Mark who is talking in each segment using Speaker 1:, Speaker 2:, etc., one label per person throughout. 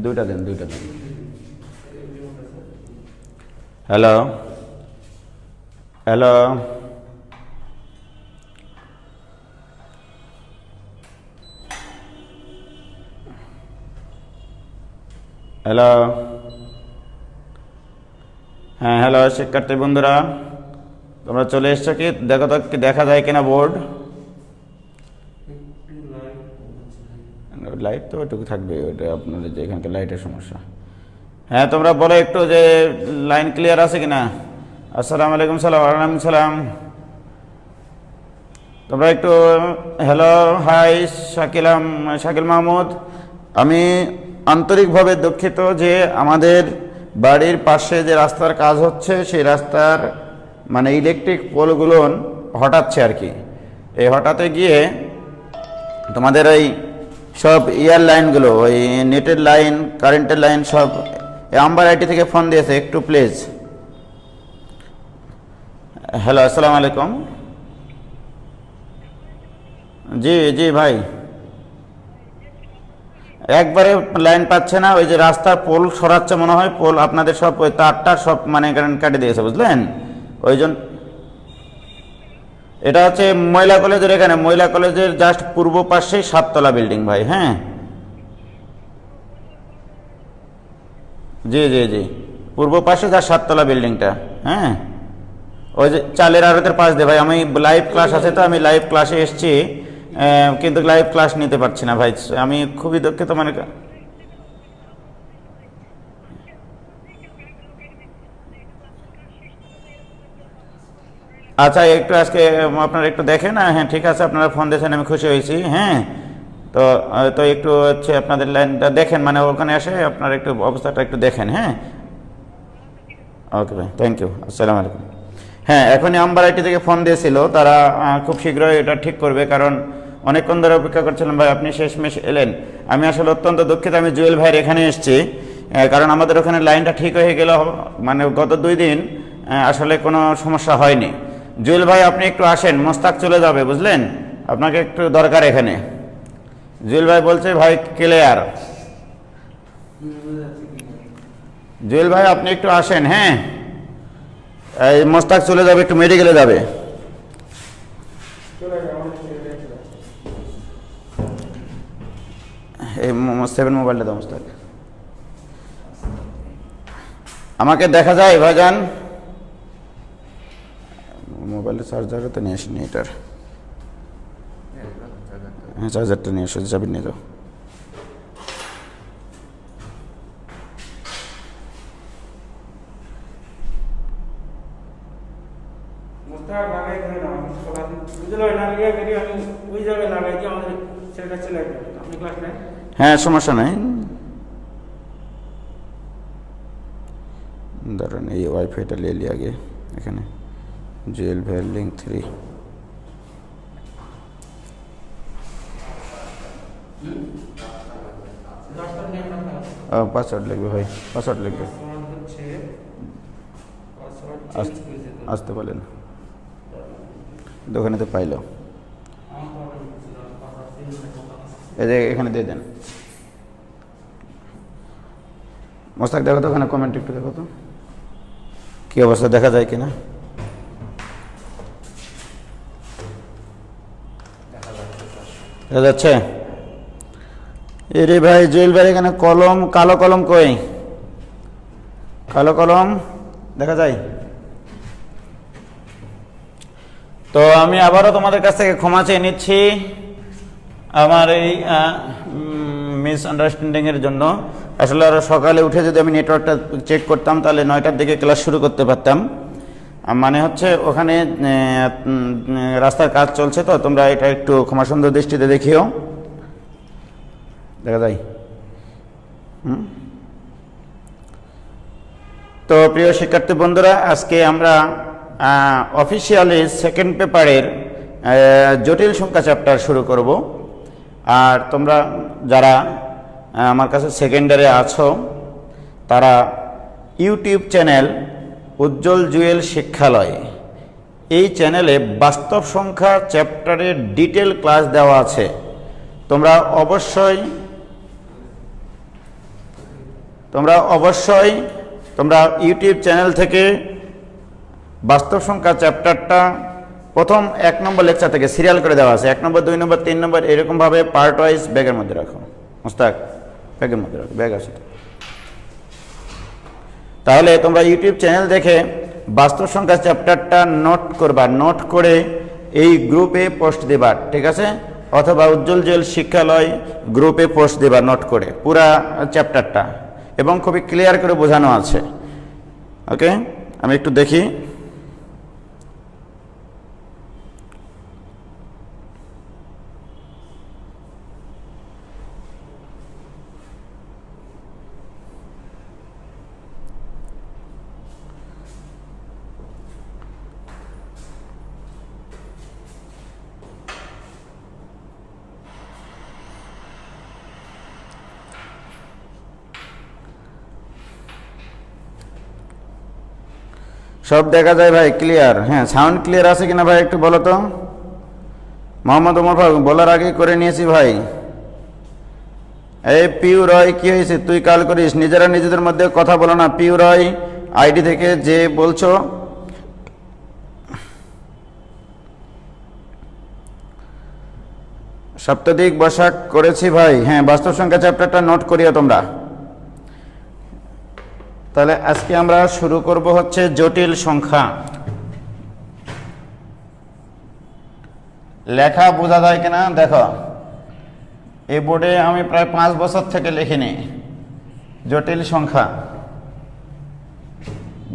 Speaker 1: দুইটা দেন। Hello hello hello হ্যাঁ hello শিক্ষার্থী বন্ধুরা, তোমরা চলে এসছো কি? দেখো তো কি দেখা যায় কিনা বোর্ড। লাইট তো ওইটুকু থাকবে, ওইটা আপনাদের যে এখানকার লাইটের সমস্যা। হ্যাঁ তোমরা বলো একটু যে লাইন ক্লিয়ার আছে কিনা। আসসালামু আলাইকুম। ওয়ালাইকুম সালাম। তোমরা একটু হ্যালো হাই। শাকিল মাহমুদ। আমি আন্তরিকভাবে দুঃখিত যে আমাদের বাড়ির পাশে যে রাস্তার কাজ হচ্ছে সেই রাস্তার মানে ইলেকট্রিক পোলগুলো হটাচ্ছে আর কি। এই হঠাতে গিয়ে তোমাদের ওই সব ইয়ার লাইনগুলো, ওই নেটের লাইন, কারেন্টের লাইন সব আম্বার আইটি থেকে ফোন দিয়েছে, একটু প্লিজ। হ্যালো আসসালামু আলাইকুম। জি ভাই, একবারে লাইন পাচ্ছে না। ওই যে রাস্তার পোল সরাচ্ছে মনে হয়, পোল আপনাদের সব ওই তারটা সব মানে কারেন্ট কাটে দিয়েছে, বুঝলেন? ওই জন্য এটা হচ্ছে মহিলা কলেজের, এখানে মহিলা কলেজের জাস্ট পূর্ব পাশে 7 তলা বিল্ডিং ভাই। হ্যাঁ জি পূর্ব পাশে যা 7 তলা বিল্ডিংটা। হ্যাঁ ওই যে চালের আড়তের পাশ দিয়ে ভাই। আমি লাইভ ক্লাস আছে তো, আমি লাইভ ক্লাসে এসেছি, কিন্তু লাইভ ক্লাস নিতে পারছি না ভাই, আমি খুবই দুঃখিত। মানে আচ্ছা একটু আজকে আপনারা একটু দেখেন। হ্যাঁ ঠিক আছে, আপনারা ফোন দিয়েছেন, আমি খুশি হয়েছি। হ্যাঁ তো একটু হচ্ছে আপনাদের লাইনটা দেখেন, মানে ওখানে এসে আপনারা একটু অবস্থাটা একটু দেখেন। হ্যাঁ ওকে ভাই, থ্যাংক ইউ। আসসালামু আলাইকুম। হ্যাঁ এখনই আম্বার আইটি থেকে ফোন দিয়েছিল, তারা খুব শীঘ্রই এটা ঠিক করবে, কারণ অনেকক্ষণ ধরে অপেক্ষা করছিলাম ভাই, আপনি শেষমেশ এলেন। আমি আসলে অত্যন্ত দুঃখিত, আমি জুয়েল ভাইয়ের এখানে এসেছি, কারণ আমাদের ওখানে লাইনটা ঠিক হয়ে গেল, মানে গত 2 দিন আসলে কোনো সমস্যা হয়নি। জুয়েল ভাই আপনি একটু আসেন, মোস্তাক চলে যাবে, বুঝলেন? আপনাকে একটু দরকার এখানে। জুয়েল ভাই বলছে ভাই ক্লিয়ার। জুয়েল ভাই আপনি একটু আসেন। হ্যাঁ এই মোস্তাক চলে যাবে, একটু মেডিকেলে যাবে। এই 7 মোবাইলটা দাও মোস্তাক। আমাকে দেখা যায় ভাইজান? মোবাইলের চার্জারও তো নিয়ে আসিনি এটার। হ্যাঁ চার্জারটা নিয়ে এসো, যাবি নিয়ে যাও। হ্যাঁ সমস্যা নাই, ধরেন এই ওয়াইফাইটা নিয়ে লি আগে। এখানে জুয়েল ভাইয়ের লিঙ্ক 3। পাসওয়ার্ড লিখবে ভাই, পাসওয়ার্ড লিখবে। আসতে বলেন, দোকানে তো পাইল। এই যে এখানে দিয়ে দেন। মোস্তাক দেখো তো ওখানে কমেন্ট একটু দেখো তো কি অবস্থা, দেখা যায় কিনা। দেখা যাচ্ছে? এরে ভাই জুয়েল ভাই এখানে কলম, কালো কলম কই? কালো কলম দেখা যায়? তো আমি আবারও তোমাদের কাছ থেকে ক্ষমা চেয়ে নিচ্ছি আমার এই মিসআন্ডারস্ট্যান্ডিংয়ের জন্য। আসলে আরও সকালে উঠে যদি আমি নেটওয়ার্কটা চেক করতাম তাহলে 9টার দিকে ক্লাস শুরু করতে পারতাম। মানে হচ্ছে ওখানে রাস্তার কাজ চলছে, তো তোমরা এটা একটু ক্ষমাসুন্দর দৃষ্টিতে দেখিও। দেখা যায়? তো প্রিয় শিক্ষার্থী বন্ধুরা, আজকে আমরা অফিসিয়ালি 2nd পেপারের জটিল সংখ্যা চ্যাপ্টার শুরু করব। আর তোমরা যারা আমার কাছে সেকেন্ডারে আছো তারা ইউটিউব চ্যানেল উজ্জ্বল জুয়েল শিক্ষালয়, এই চ্যানেলে বাস্তব সংখ্যা চ্যাপ্টারের ডিটেল ক্লাস দেওয়া আছে। তোমরা অবশ্যই তোমরা অবশ্যই তোমরা ইউটিউব চ্যানেল থেকে বাস্তব সংখ্যা চ্যাপ্টারটা প্রথম 1 নম্বর লেকচার থেকে সিরিয়াল করে দেওয়া আছে, 1 নম্বর 2 নম্বর 3 নম্বর এরকমভাবে পার্ট ওয়াইজ ব্যাগের মধ্যে রাখো। মুস্তাক ব্যাগের মধ্যে রাখো, ব্যাগ আছে। তাহলে তোমরা ইউটিউব চ্যানেল দেখে বাস্তব সংখ্যা চ্যাপ্টারটা নোট করবা, নোট করে এই গ্রুপে পোস্ট দেবা, ঠিক আছে? অথবা উজ্জ্বল জেল শিক্ষালয় গ্রুপে পোস্ট দেবা নোট করে পুরা চ্যাপ্টারটা, এবং খুবই ক্লিয়ার করে বোঝানো আছে। ওকে, আমি একটু দেখি। সব দেখা যায় ভাই, ক্লিয়ার? হ্যাঁ, সাউন্ড ক্লিয়ার আছে কিনা ভাই একটু বলো তো। মোহাম্মদ ওমর ফারুক বলার আগে করে নিয়েছি ভাই। এই পিউ রয়, কি হয়েছে? তুই কাল করিস, নিজেরা নিজেদের মধ্যে কথা বলো না। পিউ রয় আইডি থেকে যে বলছো, সপ্তাধিক বসাক করেছি ভাই। হ্যাঁ, বাস্তব সংখ্যা চ্যাপ্টারটা নোট করিও তোমরা। তাহলে আজকে আমরা শুরু করব হচ্ছে জটিল সংখ্যা। লেখা বোঝা যায় কিনা দেখো, এই বোর্ডে আমি প্রায় 5 বছর থেকে লিখিনি। জটিল সংখ্যা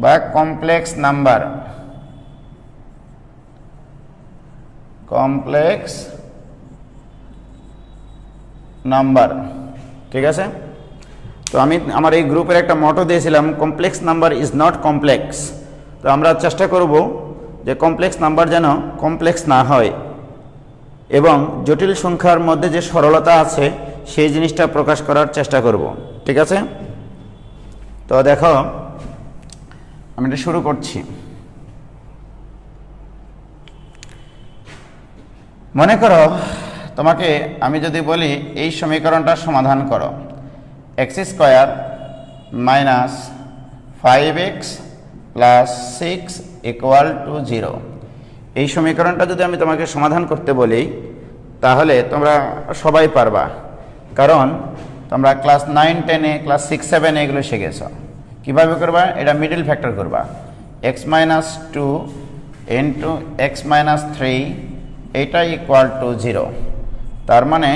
Speaker 1: বা কমপ্লেক্স নাম্বার, কমপ্লেক্স নাম্বার, ঠিক আছে? তো আমি আমার এই গ্রুপের একটা মটো দিয়েছিলাম, complex number is not complex. তো আমরা চেষ্টা করব যে কমপ্লেক্স নাম্বার যেন কমপ্লেক্স না হয়, এবং জটিল সংখ্যার মধ্যে যে সরলতা আছে সেই জিনিসটা প্রকাশ করার চেষ্টা করব, ঠিক আছে? তো দেখো, আমি এটা শুরু করছি। মনে করো তোমাকে আমি যদি বলি এই সমীকরণটা সমাধান করো, x² minus 5x plus 6 equal to 0। এই সমীকরণটা যদি আমি তোমাকে সমাধান করতে বলি, তাহলে তোমরা সবাই পারবা, কারণ তোমরা ক্লাস 9 10-এ, ক্লাস 6 7-এ এগুলো শিখেছ। কীভাবে করবা? এটা মিডল ফ্যাক্টর করবা, x minus 2 into x minus 3, এইটা ইকুয়াল টু 0। তার মানে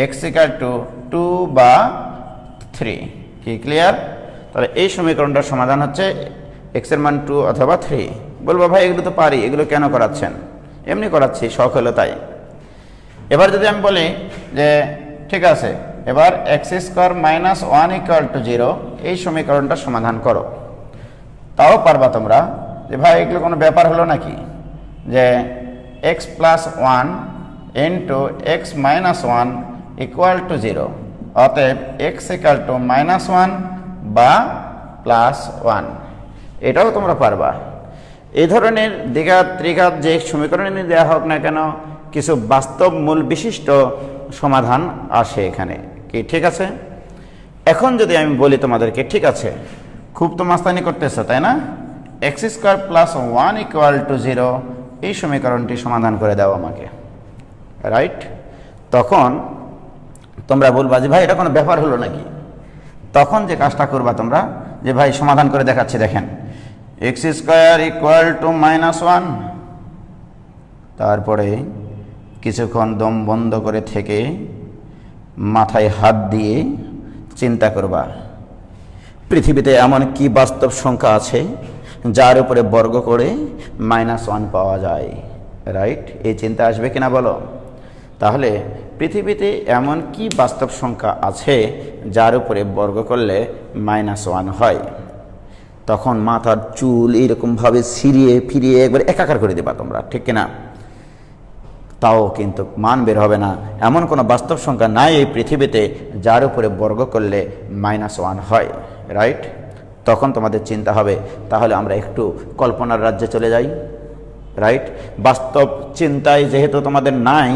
Speaker 1: x ইকুয়াল টু 2 বা 3। কি ক্লিয়ার? তাহলে এই সমীকরণটার সমাধান হচ্ছে x এর মান 2 অথবা 3। বলবো ভাই এগুলো তো পারি, এগুলো কেন করাচ্ছেন? এমনি করাচ্ছি, শখ হলো তাই। এবার যদি আমি বলি যে ঠিক আছে, এবার x² মাইনাস 1 ইকুয়াল টু 0, এই সমীকরণটা সমাধান করো, তাও পারবা তোমরা। যে ভাই এগুলো কোনো ব্যাপার হলো নাকি, যে x plus 1 into x minus 1 equal to 0, অতএব x ইকুয়াল টু মাইনাস 1 বা প্লাস 1, এটাও তোমরা পারবা। এই ধরনের দ্বিঘাত ত্রিঘাত যে সমীকরণে দেওয়া হোক না কেন, কিছু বাস্তব মূল বিশিষ্ট সমাধান আসে এখানে। কি ঠিক আছে? এখন যদি আমি বলি তোমাদেরকে, ঠিক আছে, খুব তো মাস্তানি করতেছ তাই না, x² প্লাস 1 ইকুয়াল টু 0, এই সমীকরণটি সমাধান করে দাও আমাকে, রাইট? তখন তোমরা বলবা যে ভাই এটা কোনো ব্যাপার হলো নাকি। তখন যে কাজটা করবা তোমরা, যে ভাই সমাধান করে দেখাচ্ছি, দেখেন x² ইকুয়াল টু মাইনাস 1, তারপরে কিছুক্ষণ দম বন্ধ করে থেকে মাথায় হাত দিয়ে চিন্তা করবা, পৃথিবীতে এমন কি বাস্তব সংখ্যা আছে যার উপরে বর্গ করে -1 পাওয়া যায়, রাইট? এই চিন্তা আসবে কিনা বলো? তাহলে পৃথিবীতে এমন কি বাস্তব সংখ্যা আছে যার উপরে বর্গ করলে -1 হয়? তখন মাথার চুল এইরকমভাবে ছিঁড়িয়ে ফিরিয়ে একবার একাকার করে দেবা তোমরা, ঠিক কিনা? তাও কিন্তু মান বের হবে না। এমন কোনো বাস্তব সংখ্যা নাই এই পৃথিবীতে যার উপরে বর্গ করলে -1 হয়, রাইট? তখন তোমাদের চিন্তা হবে, তাহলে আমরা একটু কল্পনার রাজ্যে চলে যাই, রাইট? বাস্তব চিন্তায় যেহেতু তোমাদের নাই,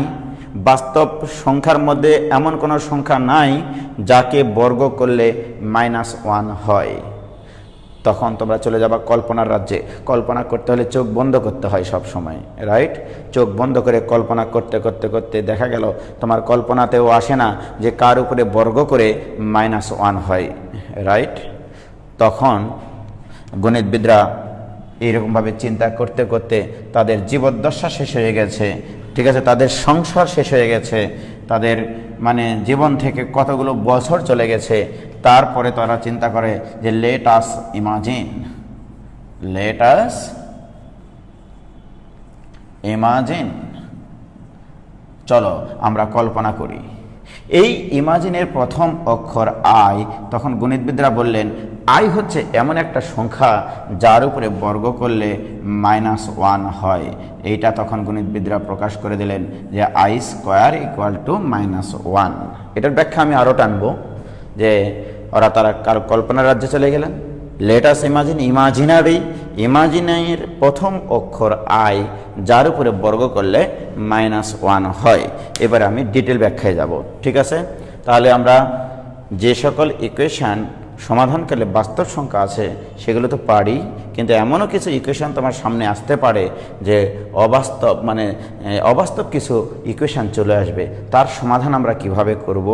Speaker 1: বাস্তব সংখ্যার মধ্যে এমন কোনো সংখ্যা নাই যাকে বর্গ করলে -1 হয়। তখন তোমরা চলে যাবা কল্পনার রাজ্যে। কল্পনা করতে হলে চোখ বন্ধ করতে হয় সব সময়, রাইট? চোখ বন্ধ করে কল্পনা করতে করতে করতে দেখা গেল তোমার কল্পনাতেও আসে না যে কার উপরে বর্গ করে -1 হয়, রাইট? তখন গণিতবিদরা এইরকমভাবে চিন্তা করতে করতে তাদের জীবদ্দশা শেষ হয়ে গেছে, ঠিক আছে, তাদের সংসার শেষ হয়ে গেছে, তাদের মানে জীবন থেকে কতগুলো বছর চলে গেছে। তারপরে তারা চিন্তা করে যে লেট আস ইমাজিন, চলো আমরা কল্পনা করি। এই ইমাজিনের প্রথম অক্ষর আই। তখন গণিতবিদরা বললেন আই হচ্ছে এমন একটা সংখ্যা যার উপরে বর্গ করলে -1 হয়। এইটা তখন গণিতবিদরা প্রকাশ করে দিলেন যে আই স্কোয়ার ইকুয়াল টু -1। এটার ব্যাখ্যা আমি আরও টানবো যে তারা কারো কল্পনার রাজ্যে চলে গেলেন। লেট আস ইমাজিনের প্রথম অক্ষর আই যার উপরে বর্গ করলে -1 হয়। এবারে আমি ডিটেল ব্যাখ্যায় যাব, ঠিক আছে? তাহলে আমরা যে সকল ইকুয়েশন সমাধান করলে বাস্তব সংখ্যা আছে সেগুলো তো পারি, কিন্তু এমনও কিছু ইকুয়েশন তোমার সামনে আসতে পারে যে অবাস্তব কিছু ইকুয়েশন চলে আসবে। তার সমাধান আমরা কিভাবে করব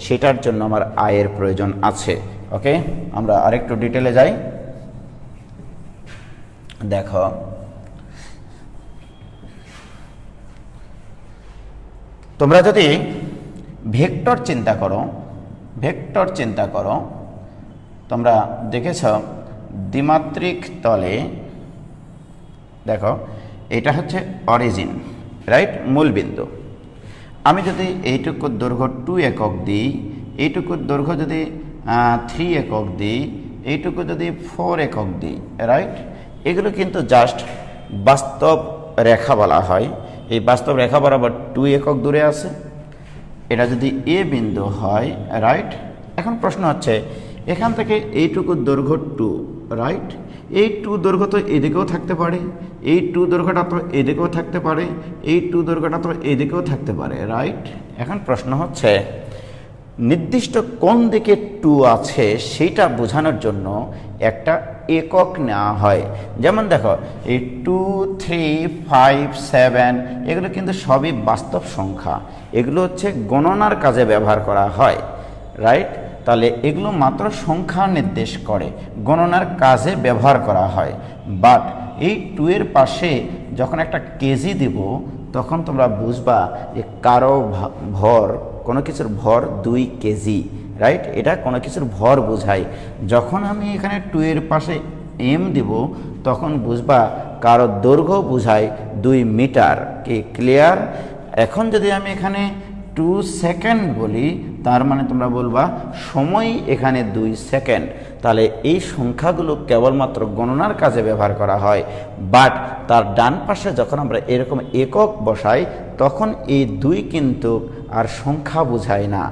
Speaker 1: সেটার জন্য আমার আয়ের প্রয়োজন আছে। ওকে, আমরা আরেকটু ডিটেলে যাই। দেখো, তোমরা যদি ভেক্টর চিন্তা করো, তোমরা দেখেছ দ্বিমাত্রিক তলে, দেখো এটা হচ্ছে অরিজিন, রাইট, মূলবিন্দু। আমি যদি এইটুকুর দৈর্ঘ্য 2 একক দিই, এইটুকুর দৈর্ঘ্য যদি 3 একক দিই, এইটুকু যদি 4 একক দিই, রাইট, এগুলো কিন্তু জাস্ট বাস্তব রেখা বলা হয়। এই বাস্তব রেখা বরাবর 2 একক দূরে আছে। এটা যদি এ বিন্দু হয়, রাইট। এখন প্রশ্ন হচ্ছে এখান থেকে এইটুকুর দৈর্ঘ্য 2, রাইট, এই 2 দৈর্ঘ্য তো এদিকেও থাকতে পারে, এই 2 দৈর্ঘ্যটা তো এদিকেও থাকতে পারে, এই 2 দৈর্ঘ্যটা তো এদিকেও থাকতে পারে, রাইট। এখন প্রশ্ন হচ্ছে নির্দিষ্ট কোন দিকে 2 আছে সেইটা বোঝানোর জন্য একটা একক নেওয়া হয়। যেমন দেখো এই 2, 3, 5, 7 এগুলো কিন্তু সবই বাস্তব সংখ্যা, এগুলো হচ্ছে গণনার কাজে ব্যবহার করা হয়, রাইট। তাহলে এগুলো মাত্র সংখ্যা নির্দেশ করে, গণনার কাজে ব্যবহার করা হয়। বাট এই 2 এর পাশে যখন একটা কেজি দিব তখন তোমরা বুঝবা যে কারো ভর, কোনো কিছুর ভর 2 কেজি, রাইট, এটা কোনো কিছুর ভর বোঝায়। যখন আমি এখানে 2 এর পাশে এম দিব তখন বুঝবা কারো দৈর্ঘ্য বোঝায় 2 মিটার। কি ক্লিয়ার? এখন যদি আমি এখানে 2 সেকেন্ড বলি তার মানে তোমরা বলবা সময় এখানে 2 সেকেন্ড। তাহলে এই সংখ্যাগুলো কেবলমাত্র গণনার কাজে ব্যবহার করা হয়। বাট তার ডান পাশে যখন আমরা এরকম একক বসাই তখন এই 2 কিন্তু আর সংখ্যা বোঝায় না,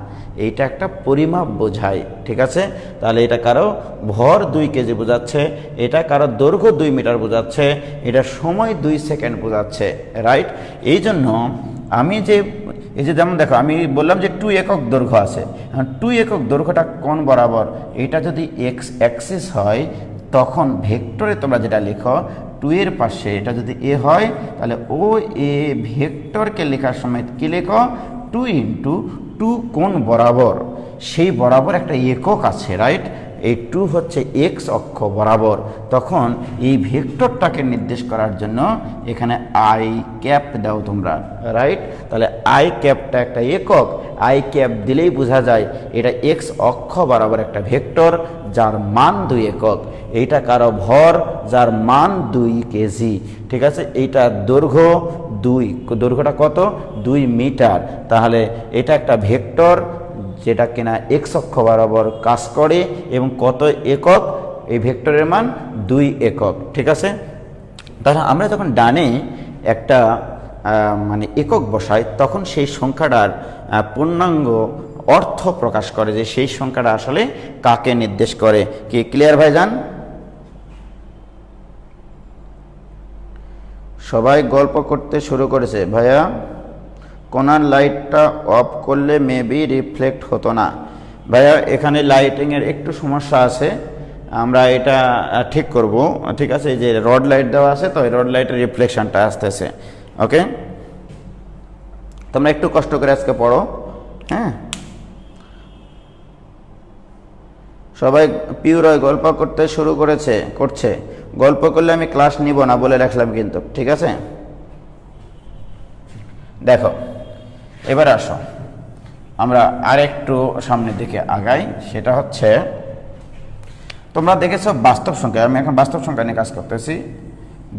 Speaker 1: এইটা একটা পরিমাপ বোঝায়, ঠিক আছে। তাহলে এটা কারো ভর 2 কেজি বোঝাচ্ছে, এটা কারো দৈর্ঘ্য 2 মিটার বোঝাচ্ছে, এটা সময় 2 সেকেন্ড বোঝাচ্ছে, রাইট। এই জন্য আমি যে এই যে যেমন দেখো আমি বললাম যে 2 একক দৈর্ঘ্য আছে, 2 একক দৈর্ঘ্যটা কোণ বরাবর, এটা যদি এক্স অ্যাক্সিস হয় তখন ভেক্টরে তোমরা যেটা লেখো 2 এর পাশে এটা যদি এ হয় তাহলে ও এ ভেক্টরকে লেখার সময় কি লেখো 2 × 2 কোণ বরাবর, সেই বরাবর একটা একক আছে, রাইট। এই 2 হচ্ছে এক্স অক্ষ বরাবর। তখন এই ভেক্টরটাকে নির্দেশ করার জন্য এখানে আই ক্যাপ দাও তোমরা, রাইট। তাহলে আই ক্যাপটা একটা একক, আই ক্যাপ দিলেই বোঝা যায় এটা এক্স অক্ষ বরাবর একটা ভেক্টর যার মান 2 একক। এইটা কারো ভর যার মান 2 কেজি, ঠিক আছে। এইটা দৈর্ঘ্য 2, দৈর্ঘ্যটা কত 2 মিটার। তাহলে এটা একটা ভেক্টর যেটা কিনা এক্স অক্ষ বরাবর কাজ করে এবং কত একক, এই ভেক্টরের মান 2 একক, ঠিক আছে। তাহলে আমরা যখন ডানে একটা মানে একক বসাই তখন সেই সংখ্যাটার পূর্ণাঙ্গ অর্থ প্রকাশ করে যে সেই সংখ্যাটা আসলে কাকে নির্দেশ করে। কি ক্লিয়ার ভাইজান? সবাই গল্প করতে শুরু করেছে ভাইয়া, কোনার লাইটটা অফ করলে মেবি রিফ্লেক্ট হতো না। ভাইয়া এখানে লাইটিংয়ের একটু সমস্যা আছে, আমরা এটা ঠিক করব। ঠিক আছে, এই যে রড লাইট দেওয়া আছে তো এই রড লাইটের রিফ্লেকশনটা আসতেছে। ওকে, তোমরা একটু কষ্ট করে আজকে পড়ো। হ্যাঁ, সবাই পিউরয় গল্প করতে শুরু করছে। গল্প করলে আমি ক্লাস নিব না বলে রাখলাম কিন্তু, ঠিক আছে। দেখো এবার আসো আমরা আরেকটু সামনের দিকে আগাই। সেটা হচ্ছে তোমরা দেখেছো বাস্তব সংখ্যা, আমি এখন বাস্তব সংখ্যা নিয়ে কাজ করতেছি।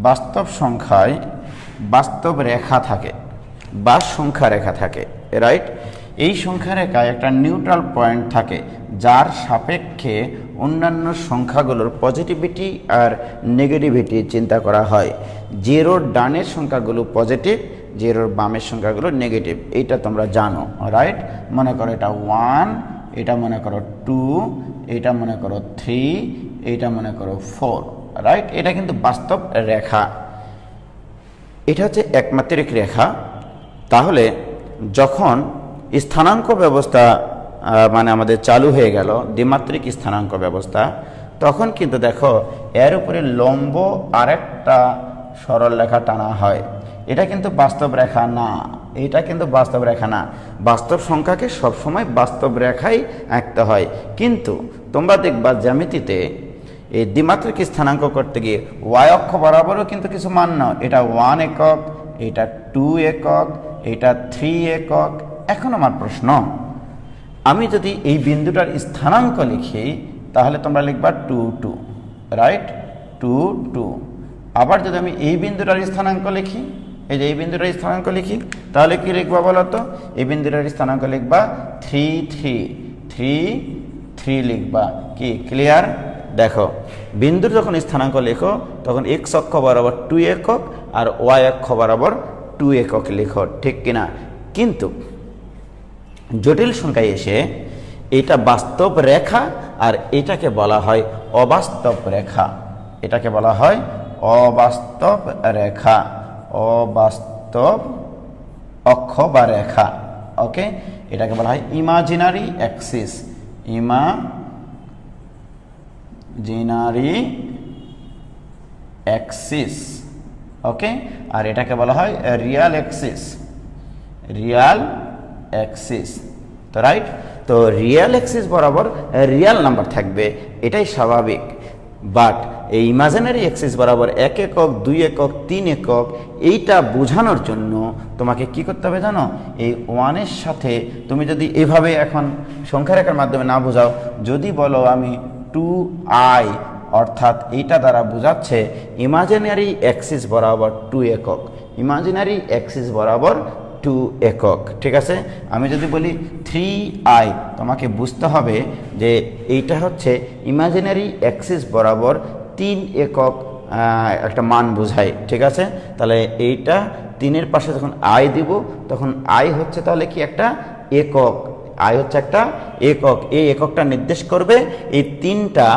Speaker 1: বাস্তব সংখ্যায় বাস্তব রেখা থাকে বা সংখ্যা রেখা থাকে, রাইট। এই সংখ্যা রেখায় একটা নিউট্রাল পয়েন্ট থাকে যার সাপেক্ষে অন্যান্য সংখ্যাগুলোর পজিটিভিটি আর নেগেটিভিটি চিন্তা করা হয়। জিরোর ডানের সংখ্যাগুলো পজিটিভ, জিরোর বামের সংখ্যাগুলো নেগেটিভ, এইটা তোমরা জানো, রাইট। মনে করো এটা 1, এটা মনে করো 2, এটা মনে করো 3, এটা মনে করো 4, রাইট। এটা কিন্তু বাস্তব রেখা, এটা হচ্ছে একমাত্রিক রেখা। তাহলে যখন স্থানাঙ্ক ব্যবস্থা মানে আমাদের চালু হয়ে গেল, দ্বিমাত্রিক স্থানাঙ্ক ব্যবস্থা, তখন কিন্তু দেখো এর উপরে লম্ব আরেকটা সরল রেখা টানা হয়। এটা কিন্তু বাস্তব রেখা না, এটা কিন্তু বাস্তব রেখা না। বাস্তব সংখ্যাকে সবসময় বাস্তব রেখাই আঁকতে হয়। কিন্তু তোমরা দেখবা জ্যামিতিতে এই দ্বিমাত্রিক স্থানাঙ্ক করতে গিয়ে ওয়াই অক্ষ বরাবরও কিন্তু কিছু মান নাও, এটা 1 একক, এটা 2 একক, এটা 3 একক। এখন আমার প্রশ্ন, আমি যদি এই বিন্দুটার স্থানাঙ্ক লিখি তাহলে তোমরা লিখবা 2 2, রাইট, 2 2। আবার যদি আমি এই বিন্দুটার স্থানাঙ্ক লিখি, এই যে এই বিন্দুটার স্থানাঙ্ক লিখি, তাহলে কি লিখবা বলো তো? এই বিন্দুটার স্থানাঙ্ক লিখবা 3 3 3 3 লিখবা। কি ক্লিয়ার? দেখো বিন্দুর যখন স্থানাঙ্ক লেখো তখন এক্স অক্ষ বরাবর 2 একক আর ওয়াই অক্ষ বরাবর 2 একক লেখো, ঠিক কিনা? কিন্তু জটিল সংখ্যায় এসে এটা বাস্তব রেখা আর এটাকে বলা হয় অবাস্তব রেখা। এটাকে বলা হয় অবাস্তব রেখা, অবাস্তব অক্ষ বা রেখা। ওকে, এটাকে বলা হয় ইমাজিনারি অ্যাক্সিস, ইমাজিনারি অ্যাক্সিস। ওকে, আর এটাকে বলা হয় রিয়াল অ্যাক্সিস, রিয়াল অ্যাক্সিস। তো রাইট, তো রিয়াল অ্যাক্সিস বরাবর রিয়াল নাম্বার থাকবে, এটাই স্বাভাবিক। বাট এই ইমাজিনারি অ্যাক্সিস বরাবর 1 একক, 2 একক, 3 একক, এইটা বোঝানোর জন্য তোমাকে কি করতে হবে জানো? এই 1 এর সাথে তুমি যদি এভাবে এখন সংখ্যা রেখার মাধ্যমে না বোঝাও, যদি বলো আমি 2i, অর্থাৎ এইটা দ্বারা বোঝাচ্ছে ইমাজিনারি অ্যাক্সিস বরাবর 2 একক, ইমাজিনারি অ্যাক্সিস বরাবর 2 একক, ঠিক আছে। আমি যদি বলি 3i, তোমাকে বুঝতে হবে যে এইটা হচ্ছে ইমাজিনারি অ্যাক্সিস বরাবর 3 একক একটা মান বোঝায়, ঠিক আছে। তাহলে এইটা 3-এর পাশে যখন i দিব তখন i হচ্ছে তাহলে কি একটা একক, i হচ্ছে একটা একক। এই এককটা নির্দেশ করবে এই 3টা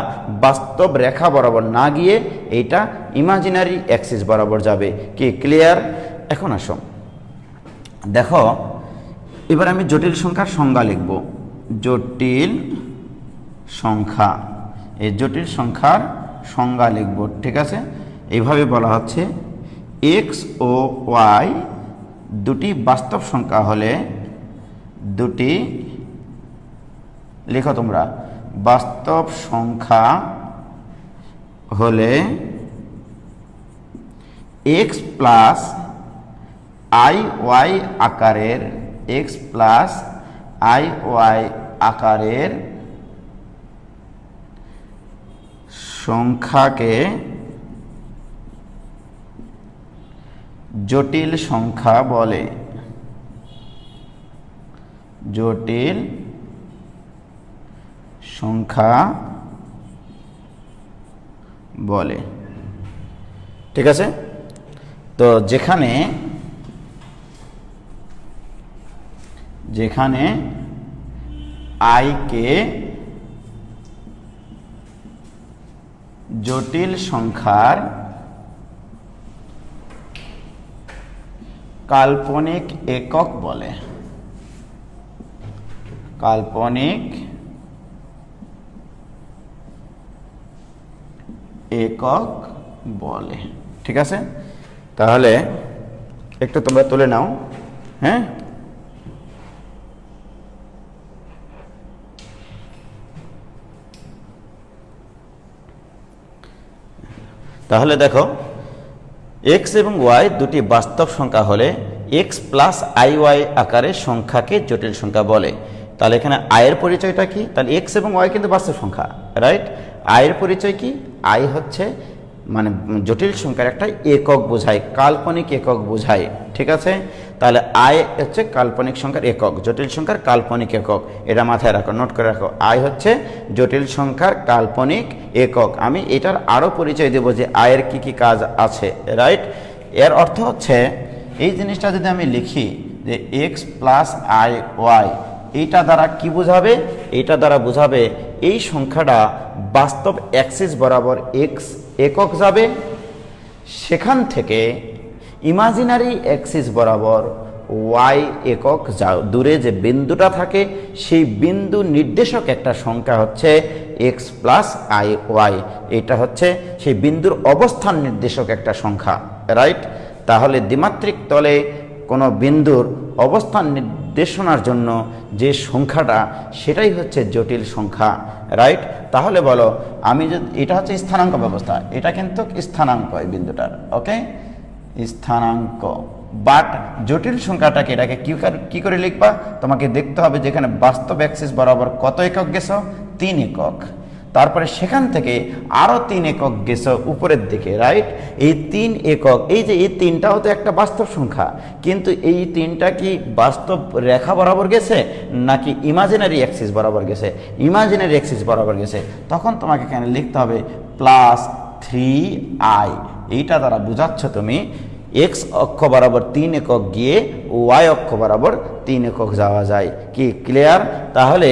Speaker 1: বাস্তব রেখা বরাবর না গিয়ে এইটা ইমাজিনারি অ্যাক্সিস বরাবর যাবে। কি ক্লিয়ার? এখন আসো দেখো, এবার আমি জটিল সংখ্যার সংজ্ঞা লিখব। জটিল সংখ্যা, এই জটিল সংখ্যার সংজ্ঞা লিখব, ঠিক আছে। এইভাবে বলা হচ্ছে এক্স ও ওয়াই দুটি বাস্তব সংখ্যা হলে, দুটি লেখো তোমরা, বাস্তব সংখ্যা হলে এক্স প্লাস আই ওয়াই আকারের, এক্স প্লাস আই ওয়াই আকারের সংখ্যাকে জটিল সংখ্যা বলে, জটিল সংখ্যা বলে, ঠিক আছে। তো যেখানে যেখানে আইকে জটিল সংখ্যার কাল্পনিক একক বলে। কাল্পনিক একক বলে। ঠিক আছে, তাহলে একটু তোমরা তুলে নাও। হ্যাঁ, তাহলে দেখো এক্স এবং ওয়াই দুটি বাস্তব সংখ্যা হলে এক্স প্লাস আই ওয়াই আকারের সংখ্যাকে জটিল সংখ্যা বলে। তাহলে এখানে আয়ের পরিচয়টা কি? তাহলে এক্স এবং ওয়াই কিন্তু বাস্তব সংখ্যা, রাইট? আয়ের পরিচয় কি? আই হচ্ছে মানে জটিল সংখ্যার একটা একক বোঝায়, কাল্পনিক একক বোঝায়। ঠিক আছে, তাহলে আয় হচ্ছে কাল্পনিক সংখ্যার একক, জটিল সংখ্যার কাল্পনিক একক। এটা মাথায় রাখো, নোট করে রাখো। আয় হচ্ছে জটিল সংখ্যার কাল্পনিক একক। আমি এটার আরও পরিচয় দেব যে আয়ের কি কি কাজ আছে, রাইট? এর অর্থ হচ্ছে এই জিনিসটা যদি আমি লিখি যে এক্স প্লাস আই ওয়াই, এইটা দ্বারা কি বোঝাবে? এইটা দ্বারা বোঝাবে এই সংখ্যাটা বাস্তব অ্যাক্সিস বরাবর এক্স একক যাবে, সেখান থেকে ইমাজিনারি অ্যাক্সিস বরাবর ওয়াই একক যাও। দূরে যে বিন্দুটা থাকে সেই বিন্দু নির্দেশক একটা সংখ্যা হচ্ছে এক্স প্লাস আই ওয়াই। এটা হচ্ছে সেই বিন্দুর অবস্থান নির্দেশক একটা সংখ্যা, রাইট? তাহলে দ্বিমাত্রিক তলে কোনো বিন্দুর অবস্থান নির্দেশনার জন্য যে সংখ্যাটা সেটাই হচ্ছে জটিল সংখ্যা, রাইট? তাহলে বলো আমি যদি, এটা হচ্ছে স্থানাঙ্ক ব্যবস্থা, এটা কিন্তু স্থানাঙ্ক এই বিন্দুটার, ওকে, স্থানাঙ্ক। বাট জটিল সংখ্যাটাকে এটাকে কি করে লিখবা? তোমাকে দেখতে হবে যেখানে বাস্তব অ্যাক্সিস বরাবর কত একক গেছো? 3 একক। তারপরে সেখান থেকে আরো 3 একক গেছো উপরের দিকে, রাইট? এই 3 একক, এই যে এই 3টাও তো একটা বাস্তব সংখ্যা, কিন্তু এই 3টা কি বাস্তব রেখা বরাবর গেছে নাকি ইমাজিনারি অ্যাক্সিস বরাবর গেছে? ইমাজিনারি অ্যাক্সিস বরাবর গেছে। তখন তোমাকে এখানে লিখতে হবে প্লাস 3i। এইটা দ্বারা বোঝাচ্ছ তুমি এক্স অক্ষ বরাবর 3 একক গিয়ে ওয়াই অক্ষ বরাবর 3 একক যাওয়া যায়। কি ক্লিয়ার? তাহলে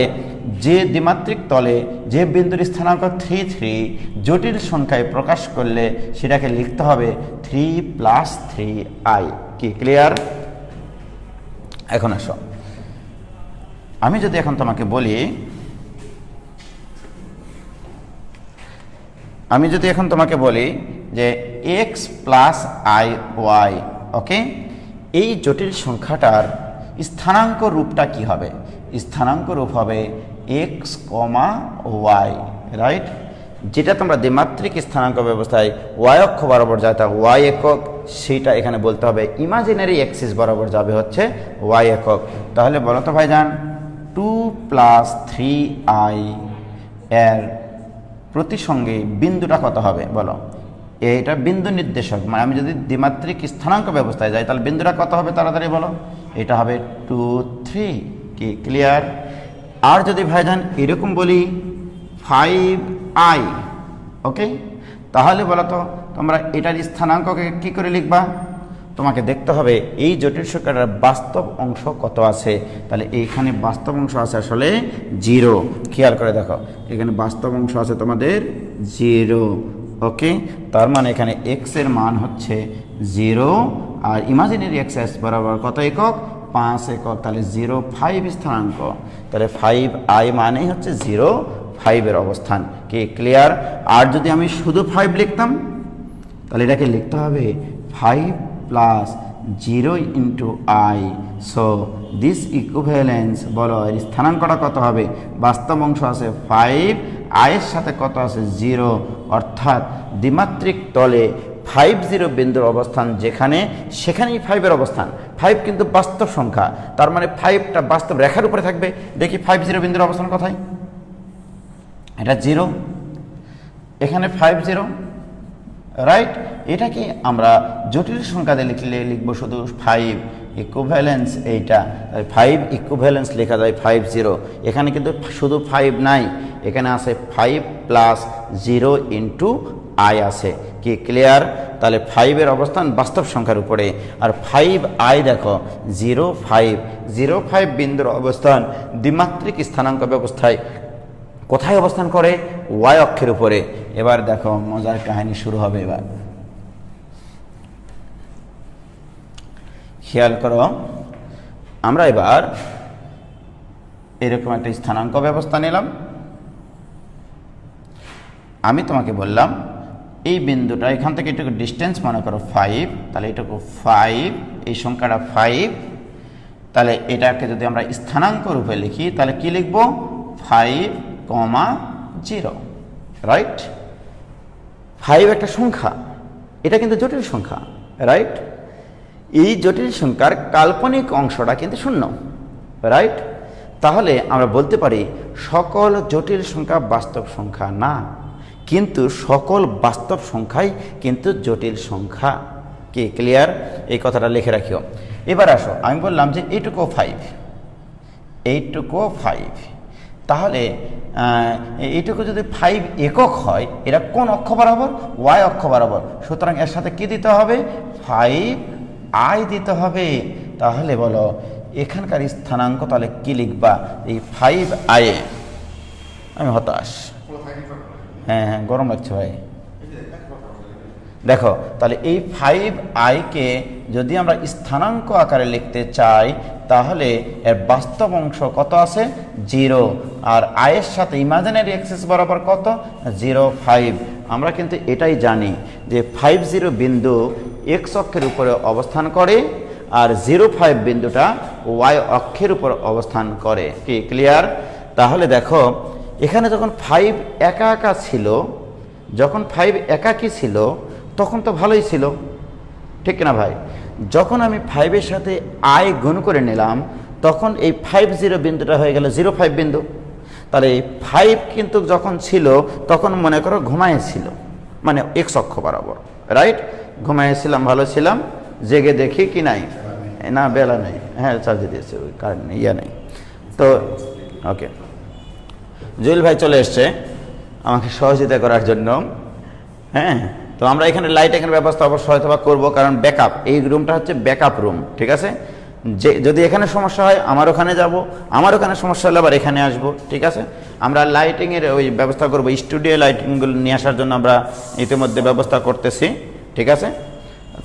Speaker 1: যে দ্বিমাত্রিক তলে যে বিন্দুর স্থানাঙ্ক 3 3 জটিল সংখ্যায় প্রকাশ করলে সেটাকে লিখতে হবে 3 প্লাস 3i। কি ক্লিয়ার? এখন আসো, আমি যদি এখন তোমাকে বলি, যে এক্স প্লাস আই ওয়াই, ওকে, এই জটিল সংখ্যাটার স্থানাঙ্ক রূপটা কি হবে? স্থানাঙ্ক রূপ হবে এক্স কমা ওয়াই, রাইট? যেটা তোমরা দ্বিমাত্রিক স্থানাঙ্ক ব্যবস্থায় ওয়াই অক্ষ বরাবর যায় তা ওয়াই একক, সেইটা এখানে বলতে হবে ইমাজিনারি অ্যাক্সিস বরাবর যাবে হচ্ছে ওয়াই একক। তাহলে বলো তো ভাইজান 2 প্লাস 3i এর প্রতিসঙ্গে বিন্দুটা কত হবে বলো? এটা বিন্দু নির্দেশক, মানে আমি যদি দ্বিমাত্রিক স্থানাঙ্ক ব্যবস্থায় যাই তাহলে বিন্দুটা কত হবে তাড়াতাড়ি বলো? এটা হবে 2 3। কি ক্লিয়ার? আর যদি ভাইজান এরকম বলি 5i, ওকে, তাহলে বলো তো তোমরা এটার স্থানাঙ্ককে কি করে লিখবা? তোমাকে দেখতে হবে এই জটিল সংখ্যাটার বাস্তব অংশ কত আছে। তাহলে এইখানে বাস্তব অংশ আছে আসলে 0। খেয়াল করে দেখো, এখানে বাস্তব অংশ আছে তোমাদের 0, ওকে। তার মানে এখানে এক্স এর মান হচ্ছে 0 আর ইমাজিনারি অ্যাক্সিস বরাবর কত একক? 5 একক। তাহলে 0 5 স্থানাঙ্ক, তাহলে 5i মানেই হচ্ছে 0 5 এর অবস্থান। কি ক্লিয়ার? আর যদি আমি শুধু 5 লিখতাম তাহলে এটাকে লিখতে হবে 5 plus 0 into I. So this equivalence, বলো এর স্থানাঙ্কটা কত হবে? বাস্তব অংশ আছে 5, আয়ের সাথে কত আছে? 0। অর্থাৎ দ্বিমাত্রিক তলে 5 0 বিন্দুর অবস্থান যেখানে, সেখানেই 5 এর অবস্থান। 5 কিন্তু বাস্তব সংখ্যা, তার মানে 5টা বাস্তব রেখার উপরে থাকবে। দেখি 5 0 বিন্দুর অবস্থান কোথায়? এটা 0, এখানে 5 0, রাইট? এটাকে আমরা জটিল সংখ্যা দিয়ে লিখলে লিখবো শুধু 5 ইকুইভ্যালেন্স। এইটা 5 ইকুইভ্যালেন্স লেখা যায় 5 0। এখানে কিন্তু শুধু 5 নাই, এখানে আছে 5 প্লাস 0 ইন্টু আই আছে। কি ক্লিয়ার? তাহলে 5 এর অবস্থান বাস্তব সংখ্যার উপরে, আর 5i দেখো 0 5 0 5 বিন্দুর অবস্থান দ্বিমাত্রিক স্থানাঙ্ক ব্যবস্থায় কোথায় অবস্থান করে? ওয়াই অক্ষের উপরে। এবার দেখো মজার কাহিনী শুরু হবে। এবার খেয়াল করো, আমরা এবার এরকম একটা স্থানাঙ্ক ব্যবস্থা নিলাম। আমি তোমাকে বললাম এই বিন্দুটা এখান থেকে এটুকু ডিস্টেন্স মনে করো 5, তাহলে এটুকু 5, এই সংখ্যাটা 5, তাহলে এটাকে যদি আমরা স্থানাঙ্ক রূপে লিখি তাহলে কি লিখব? 5,0, রাইট? 5 একটা সংখ্যা, এটা কিন্তু জটিল সংখ্যা, রাইট? এই জটিল সংখ্যার কাল্পনিক অংশটা কিন্তু 0, রাইট? তাহলে আমরা বলতে পারি সকল জটিল সংখ্যা বাস্তব সংখ্যা না, কিন্তু সকল বাস্তব সংখ্যাই কিন্তু জটিল সংখ্যা। কি ক্লিয়ার? এই কথাটা লিখে রাখিও। এবার আসো, আমি বললাম যে এইটুকু 5, তাহলে এইটুকু যদি 5 একক হয়, এটা কোন অক্ষ বরাবর? y অক্ষ বরাবর। সুতরাং এর সাথে কি দিতে হবে? 5i দিতে হবে। তাহলে বলো এখানকার স্থানাঙ্ক তাহলে কি লিখবা? এই 5i। আমি হতাশ, হ্যাঁ, গরম লাগছে ভাই। দেখো তাহলে এই 5i কে যদি আমরা স্থানাঙ্ক আকারে লিখতে চাই তাহলে এর বাস্তব অংশ কত আছে? 0, আর i এর সাথে ইমাজিনারি অ্যাক্সিস বরাবর কত? 0,5। আমরা কিন্তু এটাই জানি যে 50 বিন্দু x অক্ষের উপরে অবস্থান করে আর 0,5 বিন্দুটা y অক্ষের উপর অবস্থান করে। কি ক্লিয়ার? তাহলে দেখো এখানে যখন 5 একা একা ছিল, যখন 5 একাকী ছিল তখন তো ভালোই ছিল, ঠিক না ভাই? যখন আমি 5 এর সাথে i গুণ করে নিলাম তখন এই 50 বিন্দুটা হয়ে গেল 0,5 বিন্দু। তাহলে এই 5 কিন্তু যখন ছিল তখন মনে করো ঘুমাইছিল, মানে x অক্ষ বরাবর, রাইট? ঘুমাইছিলাম, ভালো ছিলাম, জেগে দেখি কি নাই, না বেলা নেই, হ্যাঁ চার্জে দিয়েছে, ওই কারেন্ট নেই, ইয়া নেই। তো ওকে, জুয়েল ভাই চলে এসছে আমাকে সহযোগিতা করার জন্য। হ্যাঁ, তো আমরা এখানে লাইটিংয়ের ব্যবস্থা অবশ্যই হয়তো বা করবো, কারণ ব্যাকআপ, এই রুমটা হচ্ছে ব্যাকআপ রুম, ঠিক আছে? যে যদি এখানে সমস্যা হয় আমার ওখানে যাব, আমার ওখানে সমস্যা হলে আবার এখানে আসব, ঠিক আছে? আমরা লাইটিংয়ের ওই ব্যবস্থা করবো, স্টুডিও লাইটিংগুলো নিয়ে আসার জন্য আমরা ইতিমধ্যে ব্যবস্থা করতেছি, ঠিক আছে?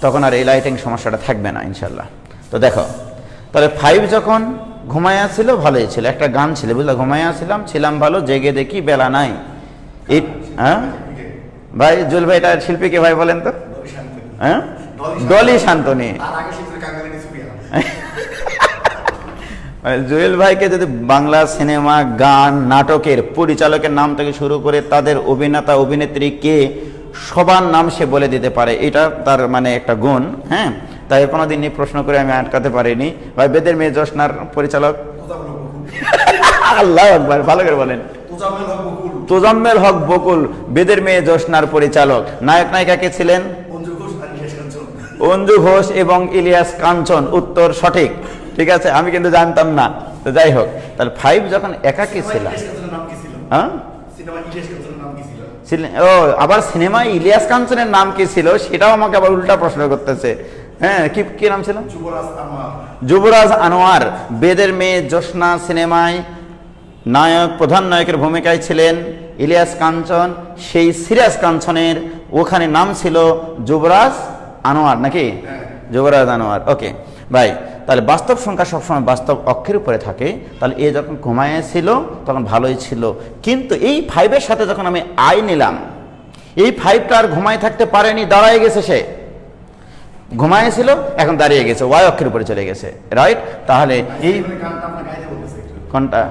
Speaker 1: তখন আর এই লাইটিং সমস্যাটা থাকবে না ইনশাল্লাহ। তো দেখো তাহলে 5 যখন ঘুমাইয়া ছিল ভালোই ছিল, একটা গান ছিল বুঝলা, ঘুমাইয়া ছিলাম ভালো, জেগে দেখি বেলা নাই। এই হ্যাঁ ভাই, জুয়েল ভাই, এটা শিল্পী কে ভাই বলেন তো? হ্যাঁ, ডলি শান্তনী। জুয়েল ভাইকে যদি বাংলা সিনেমা, গান, নাটকের পরিচালকের নাম থেকে শুরু করে তাদের অভিনেতা অভিনেত্রী কে সবার নাম সে বলে দিতে পারে, এটা তার মানে একটা গুণ। হ্যাঁ, তাই কোনোদিন নিয়ে প্রশ্ন করে আমি আটকাতে পারিনি। ভাই বেদের মেয়ে জোসনার পরিচালক আল্লাহ আকবার, ভালো করে বলেন। তোজাম্মেল হক বকুল বেদের মেয়ে জোসনার পরিচালক। নায়ক নায়িকা কে ছিলেন? অঞ্জু ঘোষ এবং ইলিয়াস কাঞ্চন। উত্তর সঠিক, ঠিক আছে? আমি কিন্তু জানতাম না। তো যাই হোক, তাহলে 5 যখন একাকী ছিলাম, হ্যাঁ ও আবার সিনেমায় ইলিয়াস কাঞ্চনের নাম কি ছিল সেটাও আমাকে আবার উল্টা প্রশ্ন করতেছে। হ্যাঁ, কি নাম ছিল? যুবরাজ আনোয়ার। বেদের মেয়ে জোসনা সিনেমায় প্রধান নায়কের ভূমিকায় ছিলেন ইলিয়াস কাঞ্চন। সেই সিরাজ কাঞ্চনের ওখানে নাম ছিল যুবরাজ আনোয়ার, নাকি? যুবরাজ আনোয়ার। ওকে ভাই, তাহলে বাস্তব সংখ্যা সবসময় বাস্তব অক্ষের উপরে থাকে। তাহলে এ যখন ঘুমাইয়াছিল তখন ভালোই ছিল, কিন্তু এই 5 এর সাথে যখন আমি i নিলাম, এই 5টা আর ঘুমাই থাকতে পারেনি, দাঁড়ায় গেছে, সে ঘুমাইছিল এখন দাঁড়িয়ে গেছে, y অক্ষের উপরে চলে গেছে, রাইট? তাহলে এই কোনটা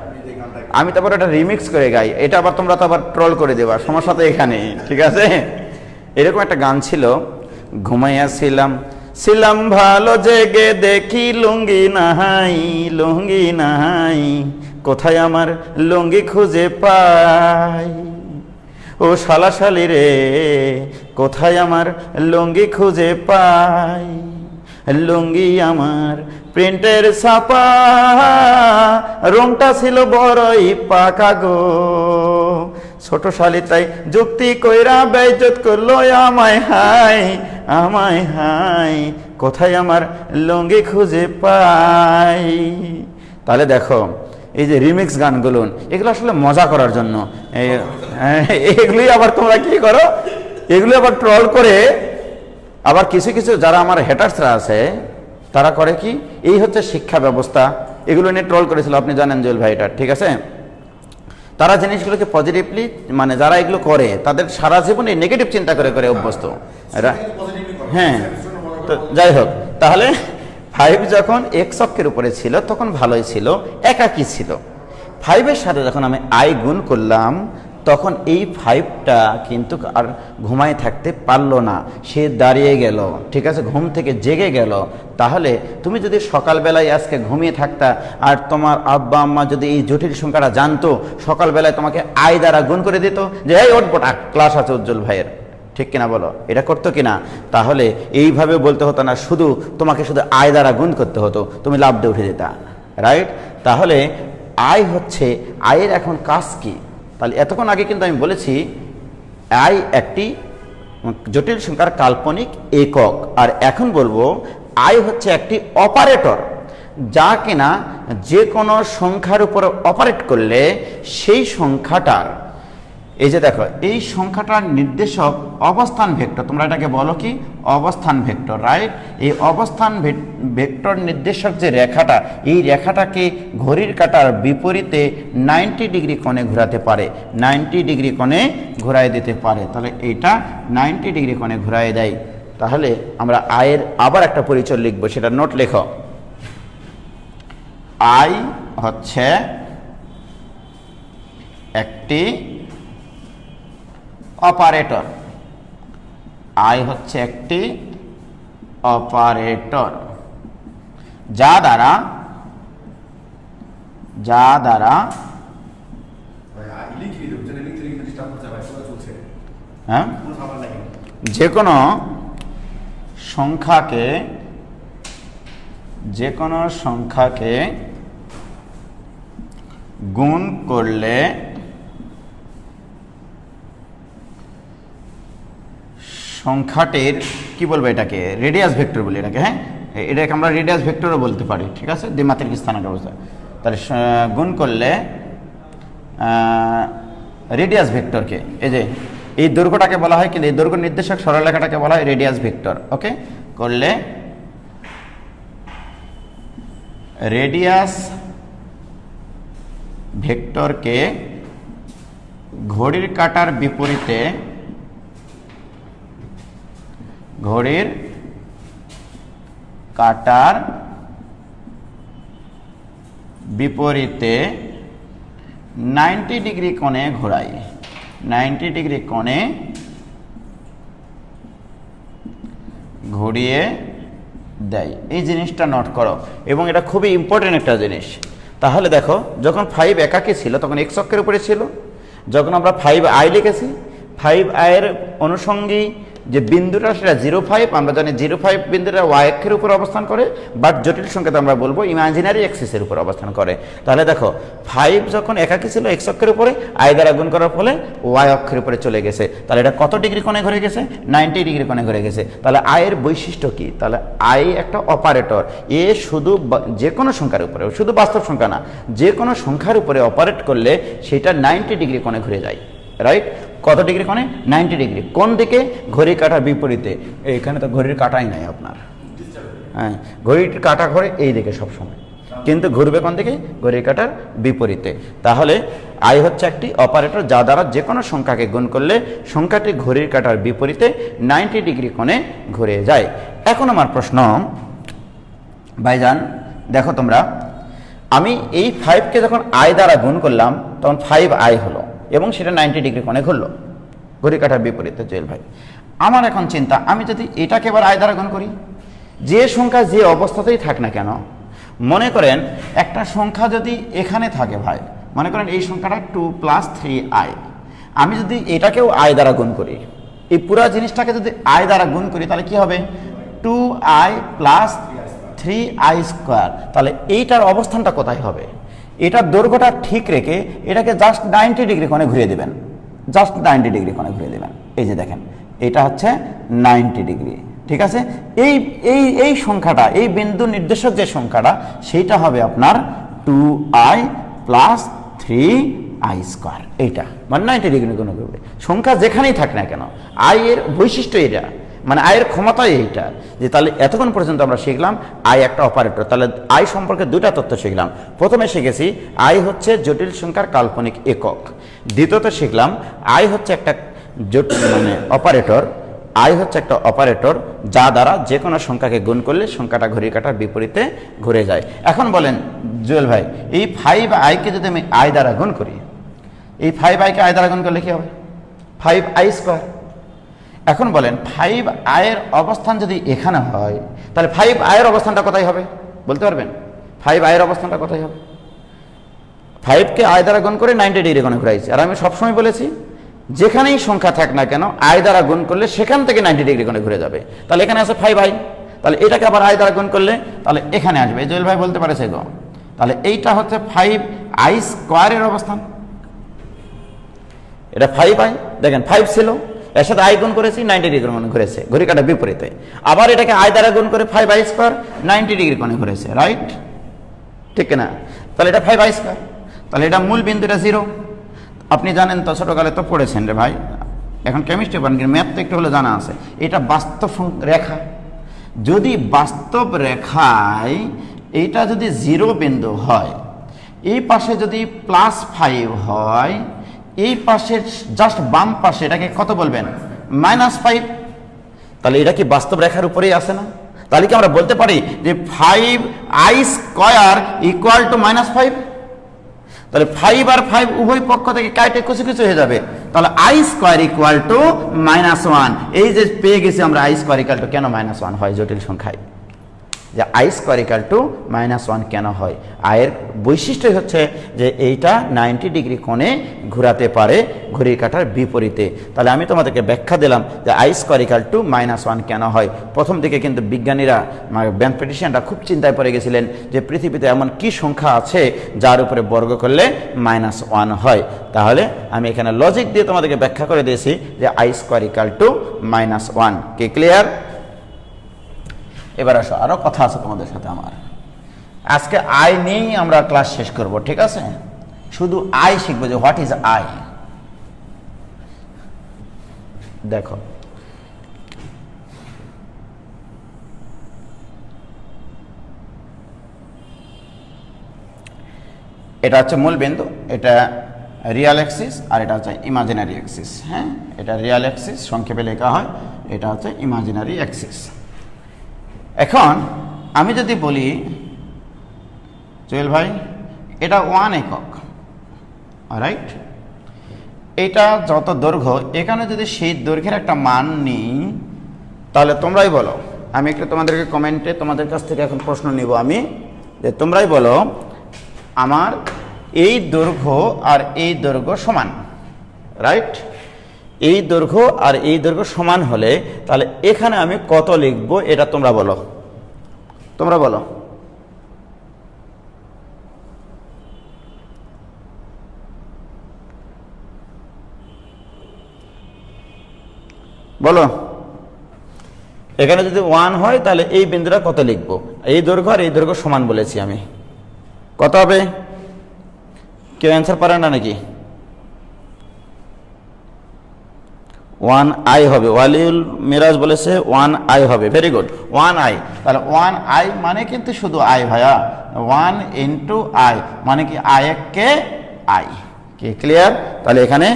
Speaker 1: আমি তারপর এটা রিমিক্স করে গাই, এটা আবার তোমরা তো আবার ট্রল করে দেবা, সমস্যা তো এখানে, ঠিক আছে? এরকম একটা গান ছিল, ঘুমাইয়াছিলাম ভালো, জেগে দেখি লুঙ্গি নাহাই, কোথায় আমার লুঙ্গি খুঁজে পাই, ও শালাশালি রে কোথায় আমার লুঙ্গি খুঁজে পাই, লুঙ্গি আমার প্রিন্টের ছাপা, রংটা ছিল বড়ই পাকা গো, ছোট শালি তাই যুক্তি কইরা বেইজ্জত করলো আমায় হাই, কোথায় আমার লুঙ্গি খুঁজে পাই। তাহলে দেখো এই যে রিমিক্স গানগুলো, এগুলো আসলে মজা করার জন্য, এগুলি আবার তোমরা কি করো, এগুলি আবার ট্রল করে, আবার কিছু যারা আমার হেটার্সরা আছে তারা করে কি, এই হচ্ছে শিক্ষা ব্যবস্থা, এগুলো নিয়ে ট্রোল করেছিল আপনি জানেন জুয়েল ভাই, এটা ঠিক আছে। তারা জিনিসগুলোকে পজিটিভলি, মানে যারা এগুলো করে তাদের সারা জীবনে নেগেটিভ চিন্তা করে করে অভ্যস্ত। হ্যাঁ, তো যাই হোক, তাহলে 5 যখন এক্স অক্ষের উপরে ছিল তখন ভালোই ছিল, একাকী ছিল। 5-এর সাথে যখন আমি আই গুণ করলাম তখন এই 5টা কিন্তু আর ঘুমায় থাকতে পারলো না, সে দাঁড়িয়ে গেল, ঠিক আছে, ঘুম থেকে জেগে গেল। তাহলে তুমি যদি সকালবেলায় আজকে ঘুমিয়ে থাকতা আর তোমার আব্বা আম্মা যদি এই জটিল সংখ্যাটা জানতো, সকালবেলায় তোমাকে আই দ্বারা গুণ করে দিত যে এই ওঠবোটা ক্লাস আছে উজ্জ্বল ভাইয়ের, ঠিক কিনা বলো, এটা করতো কিনা? তাহলে এইভাবে বলতে হতো না, শুধু তোমাকে শুধু আয় দ্বারা গুণ করতে হতো, তুমি লাভ দিয়ে উঠে যেতা, রাইট? তাহলে আয় হচ্ছে, আয়ের এখন কাজ কি? তাহলে এতক্ষণ আগে কিন্তু আমি বলেছি আয় একটি জটিল সংখ্যার কাল্পনিক একক, আর এখন বলবো আয় হচ্ছে একটি অপারেটর, যা কিনা যে কোনো সংখ্যার উপর অপারেট করলে সেই সংখ্যাটার, এই যে দেখো এই সংখ্যাটার নির্দেশক অবস্থান ভেক্টর, তোমরা এটাকে বলো কি অবস্থান ভেক্টর, রাইট? এই অবস্থান ভেক্টর নির্দেশক যে রেখাটা, এই রেখাটাকে ঘড়ির কাঁটার বিপরীতে 90 ডিগ্রি কোণে ঘোরাতে পারে, 90 ডিগ্রি কোণে ঘোরায় দিতে পারে। তাহলে এইটা 90 ডিগ্রি কোণে ঘোরায় দেয়। তাহলে আমরা আয়ের আবার একটা পরিচয় লিখবো, সেটা নোট লেখো। আই হচ্ছে একটি অপারেটর, আই হচ্ছে একটি অপারেটর যা দ্বারা হ্যাঁ যে কোনো সংখ্যাকে গুণ করলে সংখ্যাটির কি বলবো, এটাকে রেডিয়াস ভেক্টর বলি এটাকে, হ্যাঁ এটাকে আমরা রেডিয়াস ভেক্টরও বলতে পারি, ঠিক আছে, দ্বিমাত্রিক স্থানাঙ্ক অবস্থা। তাহলে গুণ করলে রেডিয়াস ভেক্টরকে, এই যে এই দৈর্ঘ্যটাকে বলা হয়, কিন্তু এই দৈর্ঘ্য নির্দেশক সরলরেখাটাকে বলা হয় রেডিয়াস ভেক্টর, ওকে, করলে রেডিয়াস ভেক্টরকে ঘড়ির কাঁটার বিপরীতে, ঘড়ির কাঁটার বিপরীতে 90 ডিগ্রি কোণে ঘোরাই, 90 ডিগ্রি কোণে ঘুরিয়ে দেয়। এই জিনিসটা নোট করো, এবং এটা খুবই ইম্পর্টেন্ট একটা জিনিস। তাহলে দেখো, যখন 5 একাকী ছিল তখন এক্স অক্ষের উপরে ছিল, যখন আমরা 5i লিখেছি, 5i এর অনুষঙ্গী যে বিন্দুটা সেটা 0,5, আমরা জানি 0,5 বিন্দুটা ওয়াই অক্ষের উপর অবস্থান করে, বাট জটিল সংখ্যাতে আমরা বলবো ইমাজিনারি অ্যাক্সিসের উপর অবস্থান করে। তাহলে দেখো 5 যখন একাকী ছিল এক্স অক্ষের উপরে, আই দ্বারা গুণ করার ফলে ওয়াই অক্ষের উপরে চলে গেছে, তাহলে এটা কত ডিগ্রি কোণে ঘুরে গেছে? 90 ডিগ্রি কোণে ঘুরে গেছে। তাহলে আয়ের বৈশিষ্ট্য কি? তাহলে আই একটা অপারেটর, এ শুধু যে কোনো সংখ্যার উপরে, শুধু বাস্তব সংখ্যা না, যে কোনো সংখ্যার উপরে অপারেট করলে সেটা 90 ডিগ্রি কোণে ঘুরে যায়, রাইট? কত ডিগ্রি কোণে? 90 ডিগ্রি। কোন দিকে? ঘড়ির কাঁটার বিপরীতে। এখানে তো ঘড়ির কাঁটাই নাই আপনার, হ্যাঁ ঘড়ির কাঁটা ঘোরে এই দিকে সবসময়, কিন্তু ঘুরবে কোন দিকে? ঘড়ির কাঁটার বিপরীতে। তাহলে আই হচ্ছে একটি অপারেটর যা দ্বারা যে কোনো সংখ্যাকে গুণ করলে সংখ্যাটি ঘড়ির কাঁটার বিপরীতে 90 ডিগ্রি কোণে ঘুরে যায়। এখন আমার প্রশ্ন, ভাইজান দেখো তোমরা, আমি এই 5কে যখন আই দ্বারা গুণ করলাম তখন 5i হলো, এবং সেটা 90 ডিগ্রি কোণে ঘুরলো ঘড়ির কাঁটার বিপরীতে। জুয়েল ভাই, আমার এখন চিন্তা, আমি যদি এটাকে এবার আই দ্বারা গুণ করি, যে সংখ্যা যে অবস্থাতেই থাক না কেন, মনে করেন একটা সংখ্যা যদি এখানে থাকে, ভাই মনে করেন এই সংখ্যাটা 2 + 3i, আমি যদি এটাকেও আই দ্বারা গুণ করি, এই পুরো জিনিসটাকে যদি আই দ্বারা গুণ করি, তাহলে কি হবে? 2i + 3i²। তাহলে এইটার অবস্থানটা কোথায় হবে? এটার দৈর্ঘ্যটা ঠিক রেখে এটাকে জাস্ট 90 ডিগ্রি কোণে ঘুরিয়ে দেবেন, জাস্ট 90 ডিগ্রি কোণে ঘুরিয়ে দেবেন। এই যে দেখেন, এটা হচ্ছে 90 ডিগ্রি, ঠিক আছে। এই সংখ্যাটা, এই বিন্দু নির্দেশক যে সংখ্যাটা, সেইটা হবে আপনার 2i + 3i²। এইটা মানে 90 ডিগ্রি কোণে ঘুরবে, সংখ্যা যেখানেই থাক না কেন। আই এর বৈশিষ্ট্য এটা, মানে আয়ের ক্ষমতাই এইটা, যে তাহলে এতক্ষণ পর্যন্ত আমরা শিখলাম আয় একটা অপারেটর। তাহলে আয় সম্পর্কে দুইটা তথ্য শিখলাম। প্রথমে শিখেছি আয় হচ্ছে জটিল সংখ্যার কাল্পনিক একক। দ্বিতীয়ত শিখলাম আয় হচ্ছে একটা মানে অপারেটর। আই হচ্ছে একটা অপারেটর যা দ্বারা যে কোনো সংখ্যাকে গুণ করলে সংখ্যাটা ঘড়ির কাঁটার বিপরীতে ঘুরে যায়। এখন বলেন জুয়েল ভাই, এই 5i কে যদি আমি আই দ্বারা গুণ করি, এই 5i কে আই দ্বারা গুণ করলে কি হবে? 5i²। এখন বলেন 5i এর অবস্থান যদি এখানে হয়, তাহলে 5i এর অবস্থানটা কোথায় হবে বলতে পারবেন? 5i এর অবস্থানটা কোথায় হবে? 5 কে আই দ্বারা গুণ করে 90 ডিগ্রি কোণে ঘুরাইছি। আর আমি সবসময় বলেছি যেখানেই সংখ্যা থাক না কেন আই দ্বারা গুণ করলে সেখান থেকে 90 ডিগ্রি কোণে ঘুরে যাবে। তাহলে এখানে আছে 5i, তাহলে এটাকে আবার আই দ্বারা গুণ করলে তাহলে এখানে আসবে। জুয়েল ভাই বলতে পারেছে গো, তাহলে এইটা হচ্ছে 5i² এর অবস্থান। এটা 5i, দেখেন 5 ছিল, এর সাথে আই গুণ করেছি 90 ডিগ্রি কোণে ঘুরেছে ঘড়ির কাঁটার বিপরীতে। আবার এটাকে আই দ্বারা গুণ করে 5i² 90 ডিগ্রি কোণে ঘুরেছে, রাইট? ঠিক না? তাহলে এটা 5i²। তাহলে এটা মূল বিন্দুটা 0। আপনি জানেন তো, ছোটকালে তো পড়েছেন রে ভাই, এখন কেমিস্ট্রি পড়েন কিন্তু ম্যাথ তো একটু হলে জানা আছে। এটা বাস্তব রেখা, যদি বাস্তব রেখায় এইটা যদি 0 বিন্দু হয়, এই পাশে যদি +5 হয়, এই পাশের জাস্ট বাম পাশে এটাকে কত বলবেন? -5। তাহলে এটা কি বাস্তব রেখার উপরেই আসে না? তাহলে কি আমরা বলতে পারি যে 5i² = -5? তাহলে 5 আর 5 উভয় পক্ষ থেকে কাটে কিছু কিছু হয়ে যাবে। তাহলে i² = -1। এই যে পেয়ে গেছি আমরা i² কেন -1 হয় জটিল সংখ্যায়, যে i² -1 কেন হয়? আয়ের বৈশিষ্ট্যই হচ্ছে যে এইটা 90 ডিগ্রি কোণে ঘোরাতে পারে ঘড়ির কাঁটার বিপরীতে। তাহলে আমি তোমাদেরকে ব্যাখ্যা দিলাম যে i² -1 কেন হয়। প্রথম দিকে কিন্তু বিজ্ঞানীরা ম্যাথমেটিশিয়ানরা খুব চিন্তায় পড়ে গেছিলেন যে পৃথিবীতে এমন কি সংখ্যা আছে যার উপরে বর্গ করলে -1 হয়। তাহলে আমি এখানে লজিক দিয়ে তোমাদেরকে ব্যাখ্যা করে দিয়েছি যে i² -1। কি ক্লিয়ার? এবার আসো, আরো কথা আছে তোমাদের সাথে আমার। আজকে আই নিয়েই আমরা ক্লাস শেষ করব, ঠিক আছে? শুধু আই শিখবো যে হোয়াট ইজ আই। দেখো, এটা হচ্ছে মূল বিন্দু, এটা রিয়াল অ্যাক্সিস আর এটা হচ্ছে ইমাজিনারি অ্যাক্সিস। হ্যাঁ, এটা রিয়াল অ্যাক্সিস সংক্ষেপে লেখা হয়, এটা হচ্ছে ইমাজিনারি অ্যাক্সিস। এখন আমি যদি বলি জুয়েল ভাই এটা 1 একক, রাইট? এটা যত দৈর্ঘ্য, এখানে যদি সেই দৈর্ঘ্যের একটা মান নিই, তাহলে তোমরাই বলো। আমি একটু তোমাদেরকে কমেন্টে তোমাদের কাছ থেকে এখন প্রশ্ন নিব আমি, যে তোমরাই বলো আমার এই দৈর্ঘ্য আর এই দৈর্ঘ্য সমান, রাইট? এই দৈর্ঘ্য আর এই দৈর্ঘ্য সমান হলে তাহলে এখানে আমি কত লিখবো এটা তোমরা বলো। তোমরা বলো। বলো, এখানে যদি 1 হয় তাহলে এই বিন্দুটা কত লিখবো? এই দৈর্ঘ্য আর এই দৈর্ঘ্য সমান বলেছি আমি, কত হবে? কেউ অ্যান্সার পারে না নাকি? 1i হবে। ওয়ালিউল মিরাজ বলেছে 1i হবে, ভেরি গুড, 1i। তাহলে 1i মানে কিন্তু শুধু i ভাইয়া, 1 × i মানে কি i কে i। কি ক্লিয়ার? তাহলে এখানে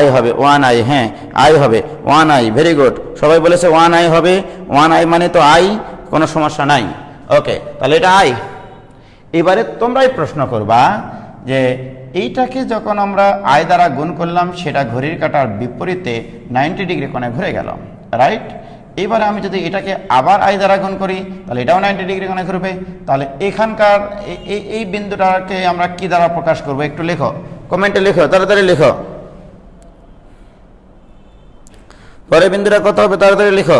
Speaker 1: i হবে 1i। হ্যাঁ, i হবে 1i, ভেরি গুড। সবাই বলেছে 1i হবে, 1i মানে তো i, কোনো সমস্যা নাই। ওকে, তাহলে এটা i। এবারে তোমরাই প্রশ্ন করবা যে এইটাকে যখন আমরা আই দ্বারা গুণ করলাম সেটা ঘড়ির কাঁটার বিপরীতে 90 ডিগ্রি কোণে ঘুরে গেল, রাইট? এবারে আমি যদি এটাকে আবার আই দ্বারা গুণ করি তাহলে এটাও 90 ডিগ্রি কোণে ঘুরবে। তাহলে এখানকার এই বিন্দুটাকে আমরা কি দ্বারা প্রকাশ করব? একটু লেখো, কমেন্টে লেখো, তাড়াতাড়ি লেখো। পরে বিন্দুটা কত হবে তাড়াতাড়ি লেখো।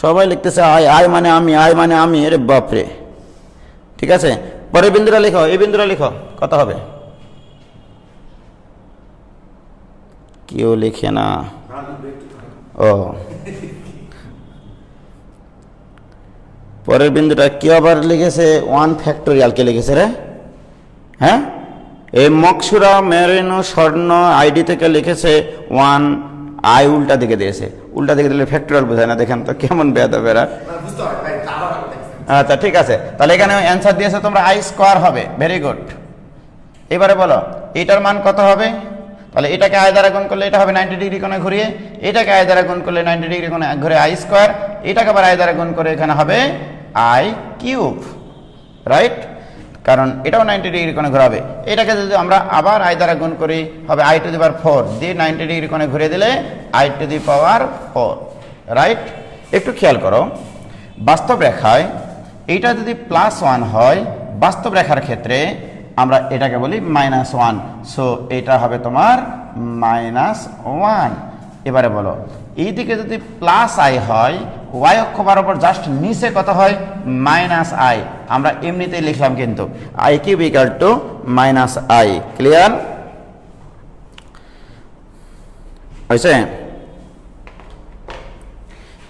Speaker 1: সবাই লিখতেছে আই, আই মানে আমি, আই মানে আমি। আরে বাপরে, ঠিক আছে, পরে বিন্দুটা লেখো, এই বিন্দুটা লেখো, কত হবে? কেউ লিখে না। ও, পরের বিন্দুটা কি আবার লিখেছে? 1 ফ্যাক্টোরিয়াল কে লিখেছে রে? হ্যাঁ, এই মকসুরা মেরিনো স্বর্ণ আইডি থেকে লিখেছে 1 আই উল্টা দিকে দিয়েছে, উল্টা দিকে দিলে ফ্যাক্টরিয়াল বোঝায় না, দেখেন তো কেমন বেয়াদবেরা। আচ্ছা ঠিক আছে, তাহলে এখানে অ্যান্সার দিয়েছে তোমরা আই স্কোয়ার হবে, ভেরি গুড। এবারে বলো এটার মান কত হবে, তাহলে এটাকে আই দ্বারা গুণ করলে এটা হবে 90 ডিগ্রি কোণে ঘুরিয়ে, এটাকে আই দ্বারা গুণ করলে 90 ডিগ্রি কোণে ঘুরে আই স্কোয়ার, এটাকে আবার আই দ্বারা গুণ করে এখানে হবে আই কিউব, রাইট, কারণ এটাও 90 ডিগ্রি কোণে ঘোরাবে। এটাকে যদি আমরা আবার আই দ্বারা গুণ করি হবে আই টু দি পাওয়ার 4 দিয়ে 90 ডিগ্রি কোণে ঘুরে দিলে I to the power 4, right. একটু খেয়াল করো, বাস্তব রেখায় এইটা যদি +1 হয়, বাস্তব রেখার ক্ষেত্রে আমরা এটাকে বলি -1, সো এটা হবে তোমার -1। এবারে বলো এইদিকে যদি +i হয়, y অক্ষ বরাবর জাস্ট নিচে কত হয় -i, আমরা এমনিতেই লিখলাম কিন্তু i cube equal to -i, clear হয়েছে?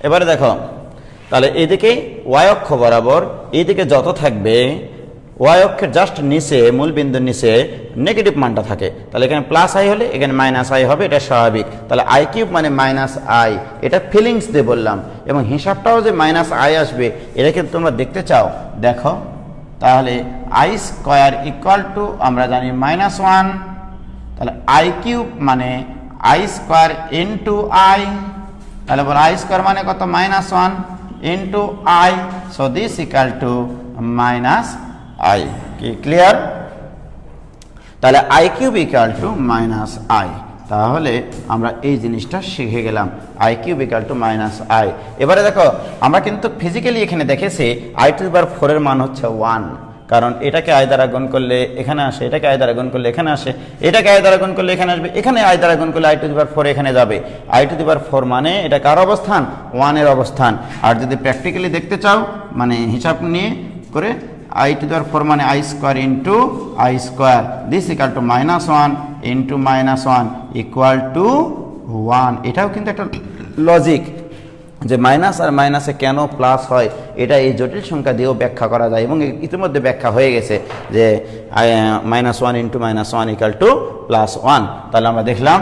Speaker 1: এবারে দেখো তাহলে এদিকে y অক্ষ বরাবর এইদিকে যত থাকবে y অক্ষের জাস্ট নিচে মূল বিন্দুর নিচে নেগেটিভ মানটা থাকে, তাহলে এখানে +i হলে এখানে -i হবে, এটা স্বাভাবিক। তাহলে i কিউব মানে -i, এটা ফিলিংস দিয়ে বললাম, এবং হিসাবটাও যে -i আসবে এটা কিন্তু তোমরা দেখতে চাও, দেখো তাহলে i স্কয়ার ইকুয়াল টু আমরা জানি -1, তাহলে i কিউব মানে i স্কয়ার ইন্টু i, তাহলে বলো i স্কয়ার মানে কত -1 into i, so this equal to -i, কি ক্লিয়ার? তাহলে i cube equal to -i, তাহলে আমরা এই জিনিসটা শিখে গেলাম, i cube equal to -i। এবারে দেখো আমরা কিন্তু ফিজিক্যালি এখানে দেখেছি i টু দি পাওয়ার 4 এর মান হচ্ছে 1, কারণ এটাকে i দ্বারা গুণ করলে এখানে আসে, এটাকে i দ্বারা গুণ করলে এখানে আসে, এটাকে i দ্বারা গুণ করলে এখানে আসবে, এখানে i দ্বারা গুণ করলে i টু দি পাওয়ার 4 এখানে যাবে। i টু দি পাওয়ার 4 মানে এটা কার অবস্থান? 1 এর অবস্থান। আর যদি প্র্যাকটিক্যালি দেখতে চাও মানে হিসাব নিয়ে করে i টু দি পাওয়ার 4 মানে i square into i square, this equal to -1 into -1 equal to 1। এটাও কিন্তু একটা লজিক যে মাইনাস আর মাইনাসে কেন প্লাস হয়, এটা এই জটিল সংখ্যা দিয়েও ব্যাখ্যা করা যায়, এবং ইতিমধ্যে ব্যাখ্যা হয়ে গেছে যে -1 ইন্টু -1 ইকুয়াল টু +1। তাহলে আমরা দেখলাম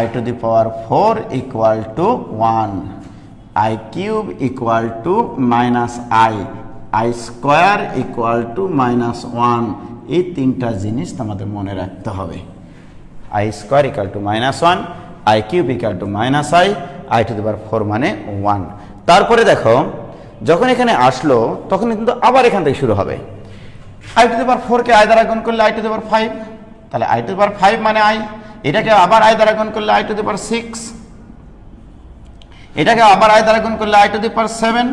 Speaker 1: i to the power 4 equal to 1, i cube equal to -i, i square equal to -1। এই তিনটা জিনিস তোমাদের মনে রাখতে হবে, i square equal to -1, i cube equal to -i, i to the power 4 মানে 1। তারপরে দেখো যখন এখানে আসলো তখন কিন্তু আবার এখান থেকে শুরু হবে, i to the power 4 K i দ্বারা গুণ করলে i টু দি পাওয়ার 5, তাহলে i টু দি পাওয়ার 5 মানে i, এটাকে আবার i দ্বারা গুণ করলে i টু দি পাওয়ার 6, এটাকে আবার i দ্বারা গুণ করলে i টু দি পাওয়ার 7,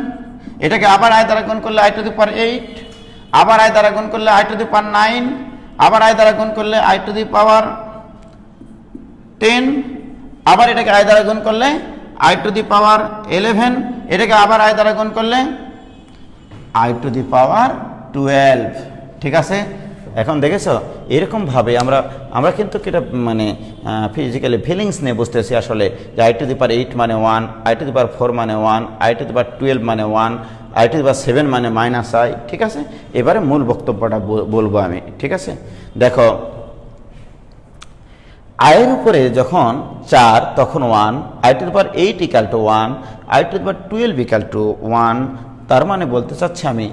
Speaker 1: এটাকে আবার i দ্বারা গুণ করলে i টু দি পাওয়ার 8, আবার i দ্বারা গুণ করলে i টু দি পাওয়ার 9, আবার i দ্বারা গুণ করলে i টু দি পাওয়ার 10, আবার এটাকে i দ্বারা গুণ করলে i টু দি পাওয়ার 11, এটাকে আবার i দ্বারা গুণ করলে i টু দি পাওয়ার 12, ঠিক আছে? এখন দেখেছো এরকম ভাবে আমরা কিন্তু এটা মানে ফিজিক্যালি ফিলিংস নিয়ে বুঝতেছি আসলে যে i টু দি পাওয়ার 8 মানে 1, i টু দি পাওয়ার 4 মানে 1, i টু দি পাওয়ার 12 মানে 1, i টু দি পাওয়ার 7 মানে -i, ঠিক আছে? এবারে মূল বক্তব্যটা বলবো আমি, ঠিক আছে? দেখো i এর উপরে যখন 4 তখন 1, i to the power 8 equal to 1, i to the power 12 equal to 1, তার মানে বলতে চাচ্ছি আমি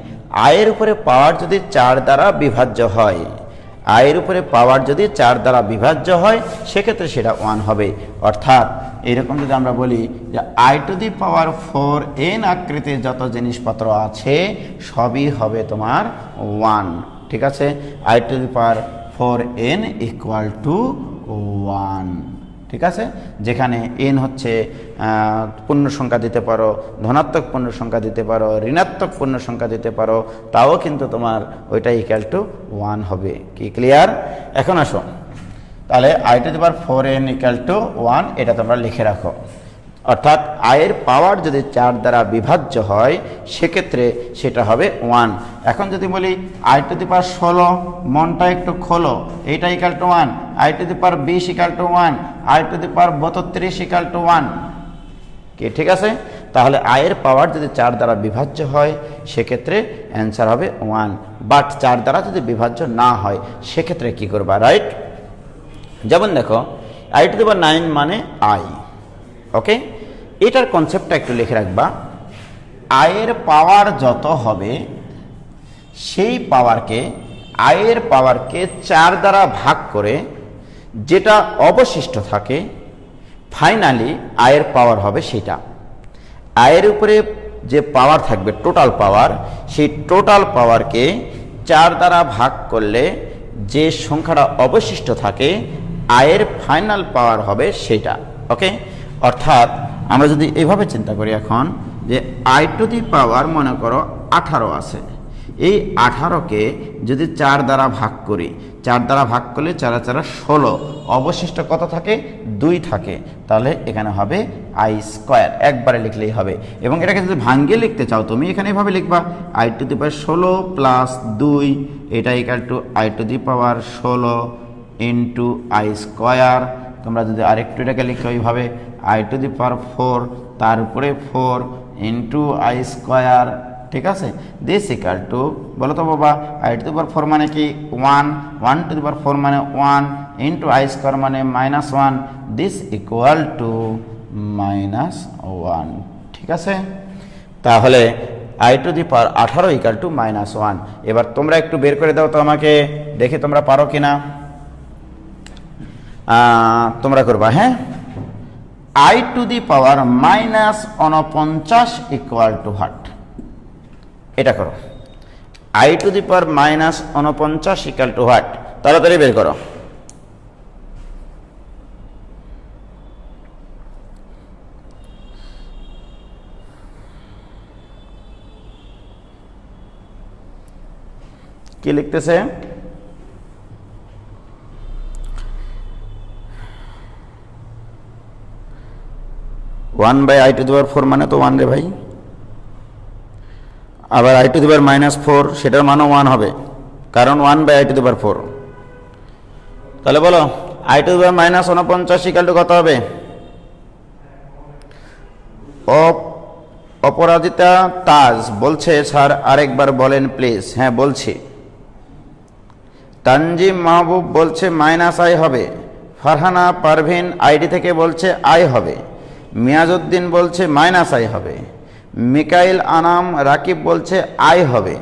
Speaker 1: i এর উপরে পাওয়ার যদি 4 দ্বারা বিভাজ্য হয়, i এর উপরে পাওয়ার যদি 4 দ্বারা বিভাজ্য হয় সেক্ষেত্রে সেটা 1 হবে। অর্থাৎ এরকম যদি আমরা বলি যে i to the power 4n আকৃতির যত জিনিসপত্র আছে সবই হবে তোমার 1, ঠিক আছে? i to the power 4n equal to 1, ঠিক আছে? যেখানে n হচ্ছে পূর্ণ সংখ্যা দিতে পারো, ধনাত্মক পূর্ণ সংখ্যা দিতে পারো, ঋণাত্মক পূর্ণ সংখ্যা দিতে পারো, তাও কিন্তু তোমার ওইটা ইকুয়াল টু 1 হবে, কি ক্লিয়ার? এখন আসো তাহলে i to the power 4n equal to 1 এটা তোমরা লিখে রাখো। অর্থাৎ i এর পাওয়ার যদি 4 দ্বারা বিভাজ্য হয় সেক্ষেত্রে সেটা হবে 1। এখন যদি বলি i টু দি পাওয়ার 16, মনটা একটু খোলো, এইটা equal to 1, i to the power 20 equal to 1, i to the power 32 equal to 1, কি ঠিক আছে? তাহলে i এর পাওয়ার যদি 4 দ্বারা বিভাজ্য হয় সেক্ষেত্রে অ্যান্সার হবে 1, বাট 4 দ্বারা যদি বিভাজ্য না হয় সেক্ষেত্রে কি করবা, রাইট? যেমন দেখো i টু দি পাওয়ার 9 মানে i, ওকে, এটার কনসেপ্টটা একটু লিখে রাখবা। আয়ের পাওয়ার যত হবে সেই পাওয়ারকে, আয়ের পাওয়ারকে 4 দ্বারা ভাগ করে যেটা অবশিষ্ট থাকে ফাইনালি আয়ের পাওয়ার হবে সেটা। আয়ের উপরে যে পাওয়ার থাকবে টোটাল পাওয়ার, সেই টোটাল পাওয়ারকে 4 দ্বারা ভাগ করলে যে সংখ্যাটা অবশিষ্ট থাকে আয়ের ফাইনাল পাওয়ার হবে সেটা। ওকে, অর্থাৎ আমরা যদি এভাবে চিন্তা করি এখন যে আই টু দি পাওয়ার মনে করো 18 আছে, এই 18কে যদি 4 দ্বারা ভাগ করি, 4 দ্বারা ভাগ করলে 4 আর 4 16, অবশিষ্ট কত থাকে 2 থাকে, তাহলে এখানে হবে আই স্কোয়ার, একবারে লিখলেই হবে। এবং এটাকে যদি ভাঙ্গে লিখতে চাও তুমি এখানে এভাবে লিখবা I to the power 16 plus 2, এটা equal to I to the power 16 into I square. তোমরা যদি আরেকটু এটাকে লিখো এইভাবে আই টু দি পাওয়ার 4 তার উপরে 4 ইন্টু আই স্কোয়ার, ঠিক আছে। দিস ইকাল টু, বলো তো বাবা আই টু দি পাওয়ার 4 মানে কি 1, 1 টু দি পাওয়ার 4 মানে 1 ইন্টু আই স্কোয়ার মানে -1, দিস ইকুয়াল টু -1, ঠিক আছে। তাহলে I to the power 18 equal to -1। এবার তোমরা একটু বের করে দাও তো আমাকে, দেখে তোমরা পারো কিনা, তোমরা করবা। হ্যাঁ, I to the power -49 equal to what, এটা করো। I to the power -49 equal to what, তাড়াতাড়ি বের করো। কি লিখতেছে? One by I to the power 4 মানে তো 1 রে ভাই, আবার আই টু দি পাওয়ার -4 সেটার মানও 1 হবে, কারণ 1 by I to the power 4। তাহলে বলো I to the power -49 equal two কত হবে? অপরাজিতা তাজ বলছে স্যার আরেকবার বলেন প্লিজ। হ্যাঁ বলছি। তানজিম মাহবুব বলছে -i হবে। ফারহানা পারভিন আইডি থেকে বলছে আই হবে। মিয়াজউদ্দিন বলছে -i হবে। মিকাইল আনাম রাকিব বলছে আই হবে।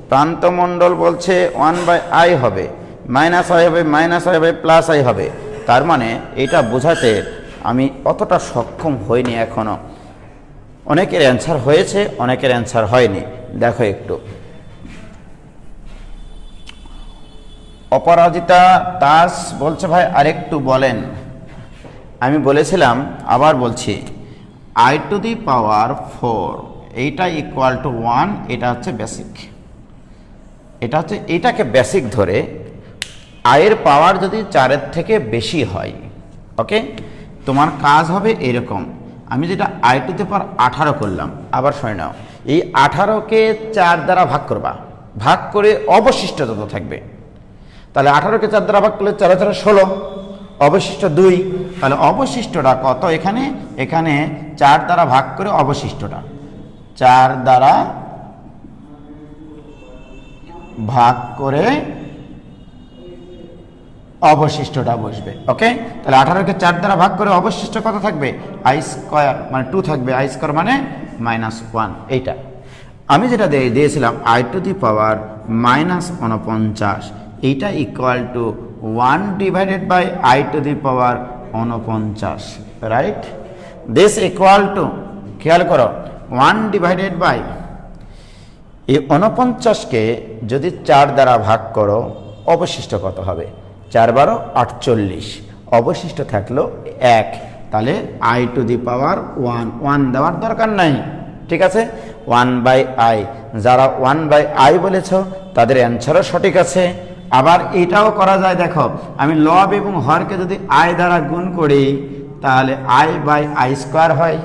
Speaker 1: প্রান্ত মণ্ডল বলছে 1 বাই আই হবে, -i হবে, -i হবে, +i হবে। তার মানে এটা বোঝাতে আমি অতটা সক্ষম হইনি এখনো। অনেকের অ্যান্সার হয়েছে, অনেকের অ্যান্সার হয়নি। দেখো একটু, অপরাজিতা দাস বলছে ভাই আরেকটু বলেন। আমি বলেছিলাম, আবার বলছি, আই টু দি পাওয়ার 4 এইটা ইকুয়াল টু 1, এটা হচ্ছে বেসিক, এটা হচ্ছে এইটাকে বেসিক ধরে আয়ের পাওয়ার যদি 4-এর থেকে বেশি হয়, ওকে, তোমার কাজ হবে এরকম। আমি যেটা আই টু দি পাওয়ার 18 করলাম, আবার শুনে নাও, এই 18কে 4 দ্বারা ভাগ করবা, ভাগ করে অবশিষ্ট যত থাকবে, তাহলে 18কে 4 দ্বারা ভাগ করলে 4 4 16, অবশিষ্ট 2, তাহলে অবশিষ্টটা কত এখানে? এখানে 4 দ্বারা ভাগ করে অবশিষ্টটা 4 দ্বারা ভাগ করে অবশিষ্টটা বসবে, ওকে। তাহলে 18কে 4 দ্বারা ভাগ করে অবশিষ্ট কত থাকবে? আই স্কোয়ার মানে 2 থাকবে, আই স্কোয়ার মানে -1। এইটা আমি যেটা দিয়েছিলাম আই টু দি পাওয়ার -49, এইটা equal to 1 divided by I to the power 49, right. This equal to, খেয়াল করো, 1 ডিভাইডেড বাই এই 49কে যদি 4 দ্বারা ভাগ করো অবশিষ্ট কত হবে? 4 12 48, অবশিষ্ট থাকলো 1, তাহলে আই টু দি পাওয়ার 1 দেওয়ার দরকার নাই, ঠিক আছে। 1 বাই আই, যারা 1 বাই আই বলেছ তাদের অ্যান্সারও সঠিক আছে। আবার এটাও করা যায়, দেখো আমি লব এবং হরকে যদি আই দ্বারা গুণ করি তাহলে আই বাই আই স্কোয়ার হয়।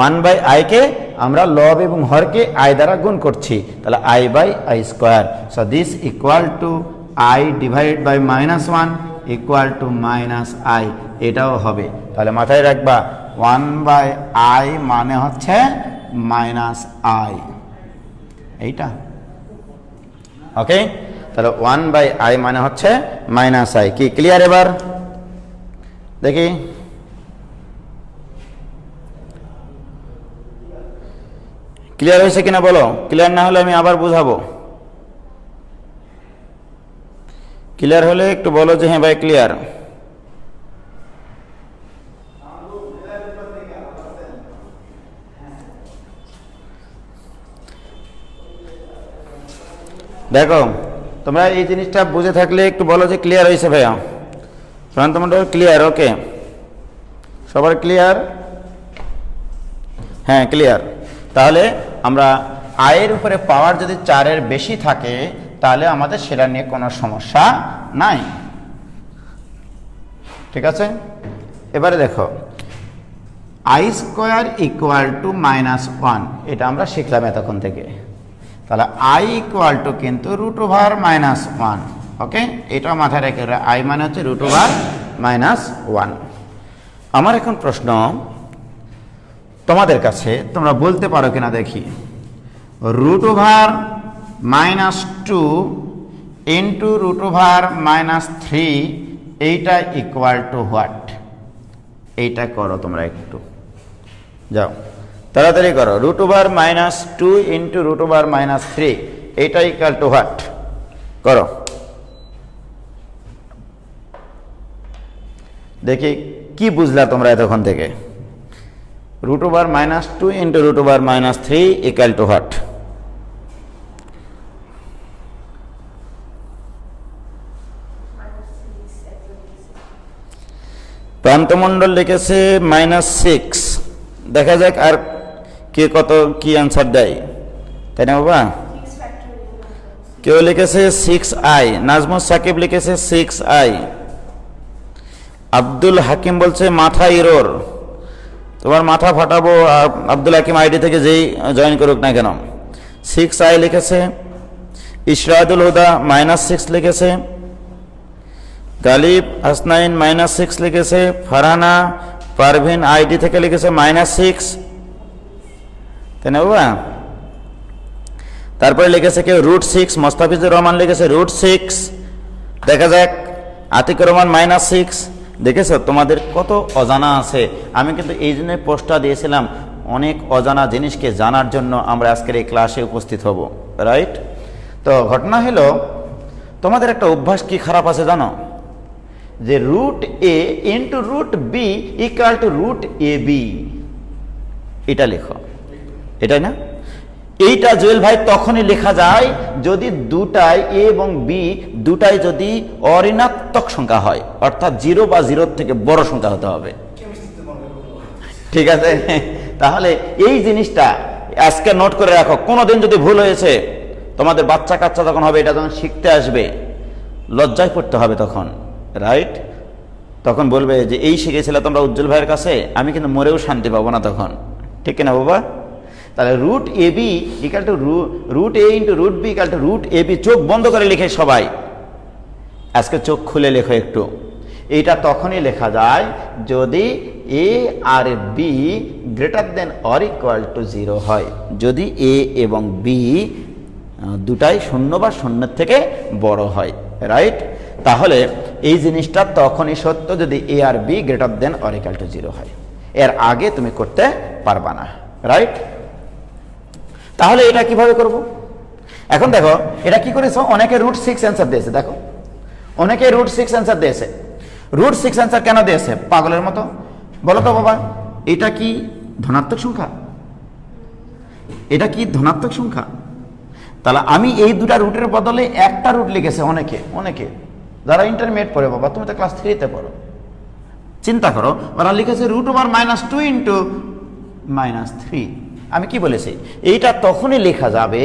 Speaker 1: 1 বাই আইকে আমরা লব এবং হরকে আই দ্বারা গুণ করছি, তাহলে i by i square. So this equal to i divided by -1 equal to -i, এটাও হবে। তাহলে মাথায় রাখবা 1 বাই আই মানে হচ্ছে -i, এইটা, ওকে। তাহলে 1 বাই আই মানে হচ্ছে -i। কি ক্লিয়ার? এবার দেখি ক্লিয়ার হয়েছে কিনা বলো, ক্লিয়ার না হলে আমি আবার বুঝাবো। ক্লিয়ার হলে একটু বলো যে হ্যাঁ ভাই ক্লিয়ার। দেখো তোমরা এই জিনিসটা বুঝে থাকলে একটু বলো যে ক্লিয়ার হয়েছে ভাইয়া। প্রান্ত মন্ডল ক্লিয়ার? ওকে, সবার ক্লিয়ার? হ্যাঁ ক্লিয়ার। তাহলে আমরা আয়ের উপরে পাওয়ার যদি 4-এর বেশি থাকে তাহলে আমাদের সেটা নিয়ে কোনো সমস্যা নাই, ঠিক আছে। এবারে দেখো আই স্কোয়ার ইকুয়াল টু -1, এটা আমরা শিখলাম এতক্ষণ থেকে। তাহলে আই ইকুয়াল টু কিন্তু √1। ওকে, এটাও মাথায় রেখে, আই মানে হচ্ছে √1। আমার এখন প্রশ্ন তোমাদের কাছে, তোমরা বলতে পারো কিনা দেখি, √2 ইন্টু √3 এইটা ইকুয়াল টু হোয়াট? এইটা করো তোমরা, একটু যাও তাড়াতাড়ি করো। √2 ইন্টু √3 এইটা ইকুয়াল টু হোয়াট? করো দেখি কি বুঝলা তোমরা এতক্ষণ থেকে। √2 ইন্টু √3 ইকুয়াল টু হোয়াট? প্রান্তমণ্ডল লিখেছে -6। দেখা যাক আর কে কত কি অ্যান্সার দেয়, তাই না বাবা? কেউ লিখেছে 6i, নাজমুস সাকিব লিখেছে 6i, আব্দুল হাকিম বলছে মাথা ইরোর। তোমার মাথা ফাটাবো আব্দুল হাকিম আইডি থেকে যেই জয়েন করুক না কেন। 6i লিখেছে। ইশরাদুল হুদা -6 লিখেছে। গালিব হাসনাইন -6 লিখেছে। ফারহানা পারভিন আইডি থেকে লিখেছে -6, তাই না বাবা? তারপরে লিখেছে কেউ √6, মোস্তাফিজুর রহমান লিখেছে √6। দেখা যাক আতিকুর রহমান -6। দেখেছো তোমাদের কত অজানা আছে। আমি কিন্তু এই জন্যই পোস্টটা দিয়েছিলাম, অনেক অজানা জিনিসকে জানার জন্য আমরা আজকের এই ক্লাসে উপস্থিত হব, রাইট? তো ঘটনা হলো তোমাদের একটা অভ্যাস কি খারাপ আছে জানো, যে √a into √b equal to √ab, এটা লেখো, এটাই না? এইটা জুয়েল ভাই তখনই লেখা যায় যদি দুটাই a এবং b দুটাই যদি অঋণাত্মক সংখ্যা হয়, অর্থাৎ 0 বা 0 থেকে বড় সংখ্যা হতে হবে, ঠিক আছে? তাহলে এই জিনিসটা আজকে নোট করে রাখো। কোনোদিন যদি ভুল হয়েছে, তোমাদের বাচ্চা কাচ্চা যখন হবে, এটা যখন শিখতে আসবে, লজ্জায় পড়তে হবে তখন, রাইট? তখন বলবে যে এই শিখেছিলে তোমরা উজ্জ্বল ভাইয়ের কাছে, আমি কিন্তু মরেও শান্তি পাবো না তখন, ঠিক কিনা বাবা? তাহলে √ab equal to √a into √b equal to √ab। চোখ বন্ধ করে লিখে সবাই, আজকে চোখ খুলে লেখো একটু। এইটা তখনই লেখা যায় যদি a আর b greater than or equal to 0 হয়, যদি a এবং b দুটাই 0 বা 0 থেকে বড় হয়, রাইট? তাহলে এই জিনিসটা তখনই সত্য যদি a আর b greater than or equal to 0 হয়, এর আগে তুমি করতে পারবা না, রাইট? তাহলে এটা কিভাবে করব? এখন দেখো এটা কি করেছো, অনেকে √6 অ্যান্সার দিয়েছে। দেখো অনেকে √6 অ্যান্সার দিয়েছে। √6 অ্যান্সার কেন দিয়েছে পাগলের মতো? বলো তো বাবা, এটা কি ধনাত্মক সংখ্যা? এটা কি ধনাত্মক সংখ্যা? তাহলে আমি এই দুটা রুটের বদলে একটা রুট লিখেছে অনেকে যারা ইন্টারমিডিয়েট পড়ে, বাবা তুমি তো ক্লাস 3-তে পড়ো, চিন্তা করো, ওরা লিখেছে √2 ইন্টু -3। আমি কি বলেছি, এইটা তখনই লেখা যাবে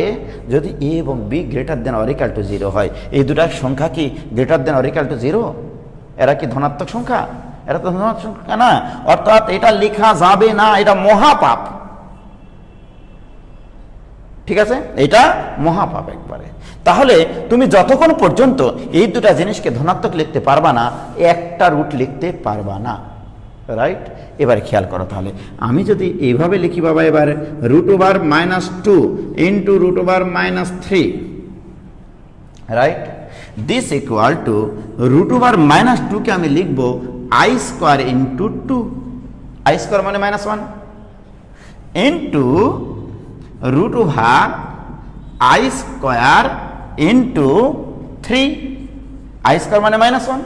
Speaker 1: যদি a এবং b greater than or equal to 0 হয়। এই দুটা সংখ্যা কি greater than or equal to 0? এরা কি ধনাত্মক সংখ্যা? এরা তো ধনাত্মক সংখ্যা না, অর্থাৎ এটা লেখা যাবে না, এটা মহাপাপ, ঠিক আছে? এটা মহাপাপ একবারে। তাহলে তুমি যতক্ষণ পর্যন্ত এই দুটা জিনিসকে ধনাত্মক লিখতে পারবা না, একটা রুট লিখতে পারবা না, রাইট? এবারে খেয়াল করো, তাহলে আমি যদি এইভাবে লিখি বাবা, এবারে √2 into √3, right? This equal to √2 কে আমি লিখবো i square into 2, i square মানে -1 into root over i square into 3, i square মানে -1,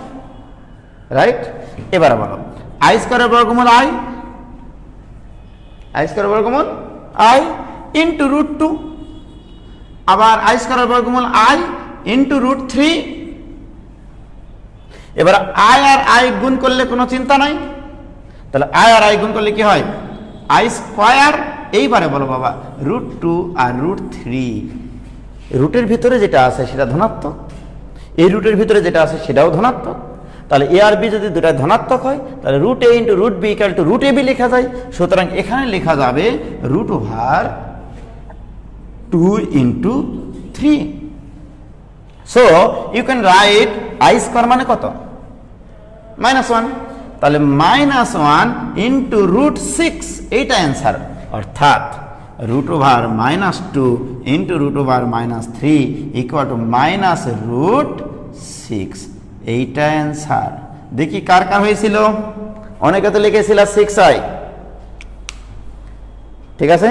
Speaker 1: রাইট? এবার বলো আই স্কোয়ারের বর্গমূল আই, আই স্কোয়ারের বর্গমূল আই ইন্টু √2, আবার আই স্কোয়ারের বর্গমূল আই ইন্টু √3। এবার আই আর আই গুণ করলে কোনো চিন্তা নাই, তাহলে আই আর আই গুণ করলে কি হয়? I square. এইবারে বলো বাবা √2 আর √3, রুটের ভিতরে যেটা আছে সেটা ধনাত্মক, এই রুটের ভিতরে যেটা আছে সেটাও ধনাত্মক, তাহলে এ আর বি যদি দুটা ধনাত্মক হয় তাহলে √a into √b equal to √ab লেখা যায়। সুতরাং এখানে লেখা যাবে √2 into 3। So you can write i square মানে কত? -1, তাহলে -1 ইন্টু √6, এইটা অ্যান্সার। অর্থাৎ √2 ইন্টু √3 ইকুয়াল টু -√6, এইটা অ্যান্সার। দেখি কার কার হয়েছিল? অনেকে তো লিখেছিল 6i, ঠিক আছে?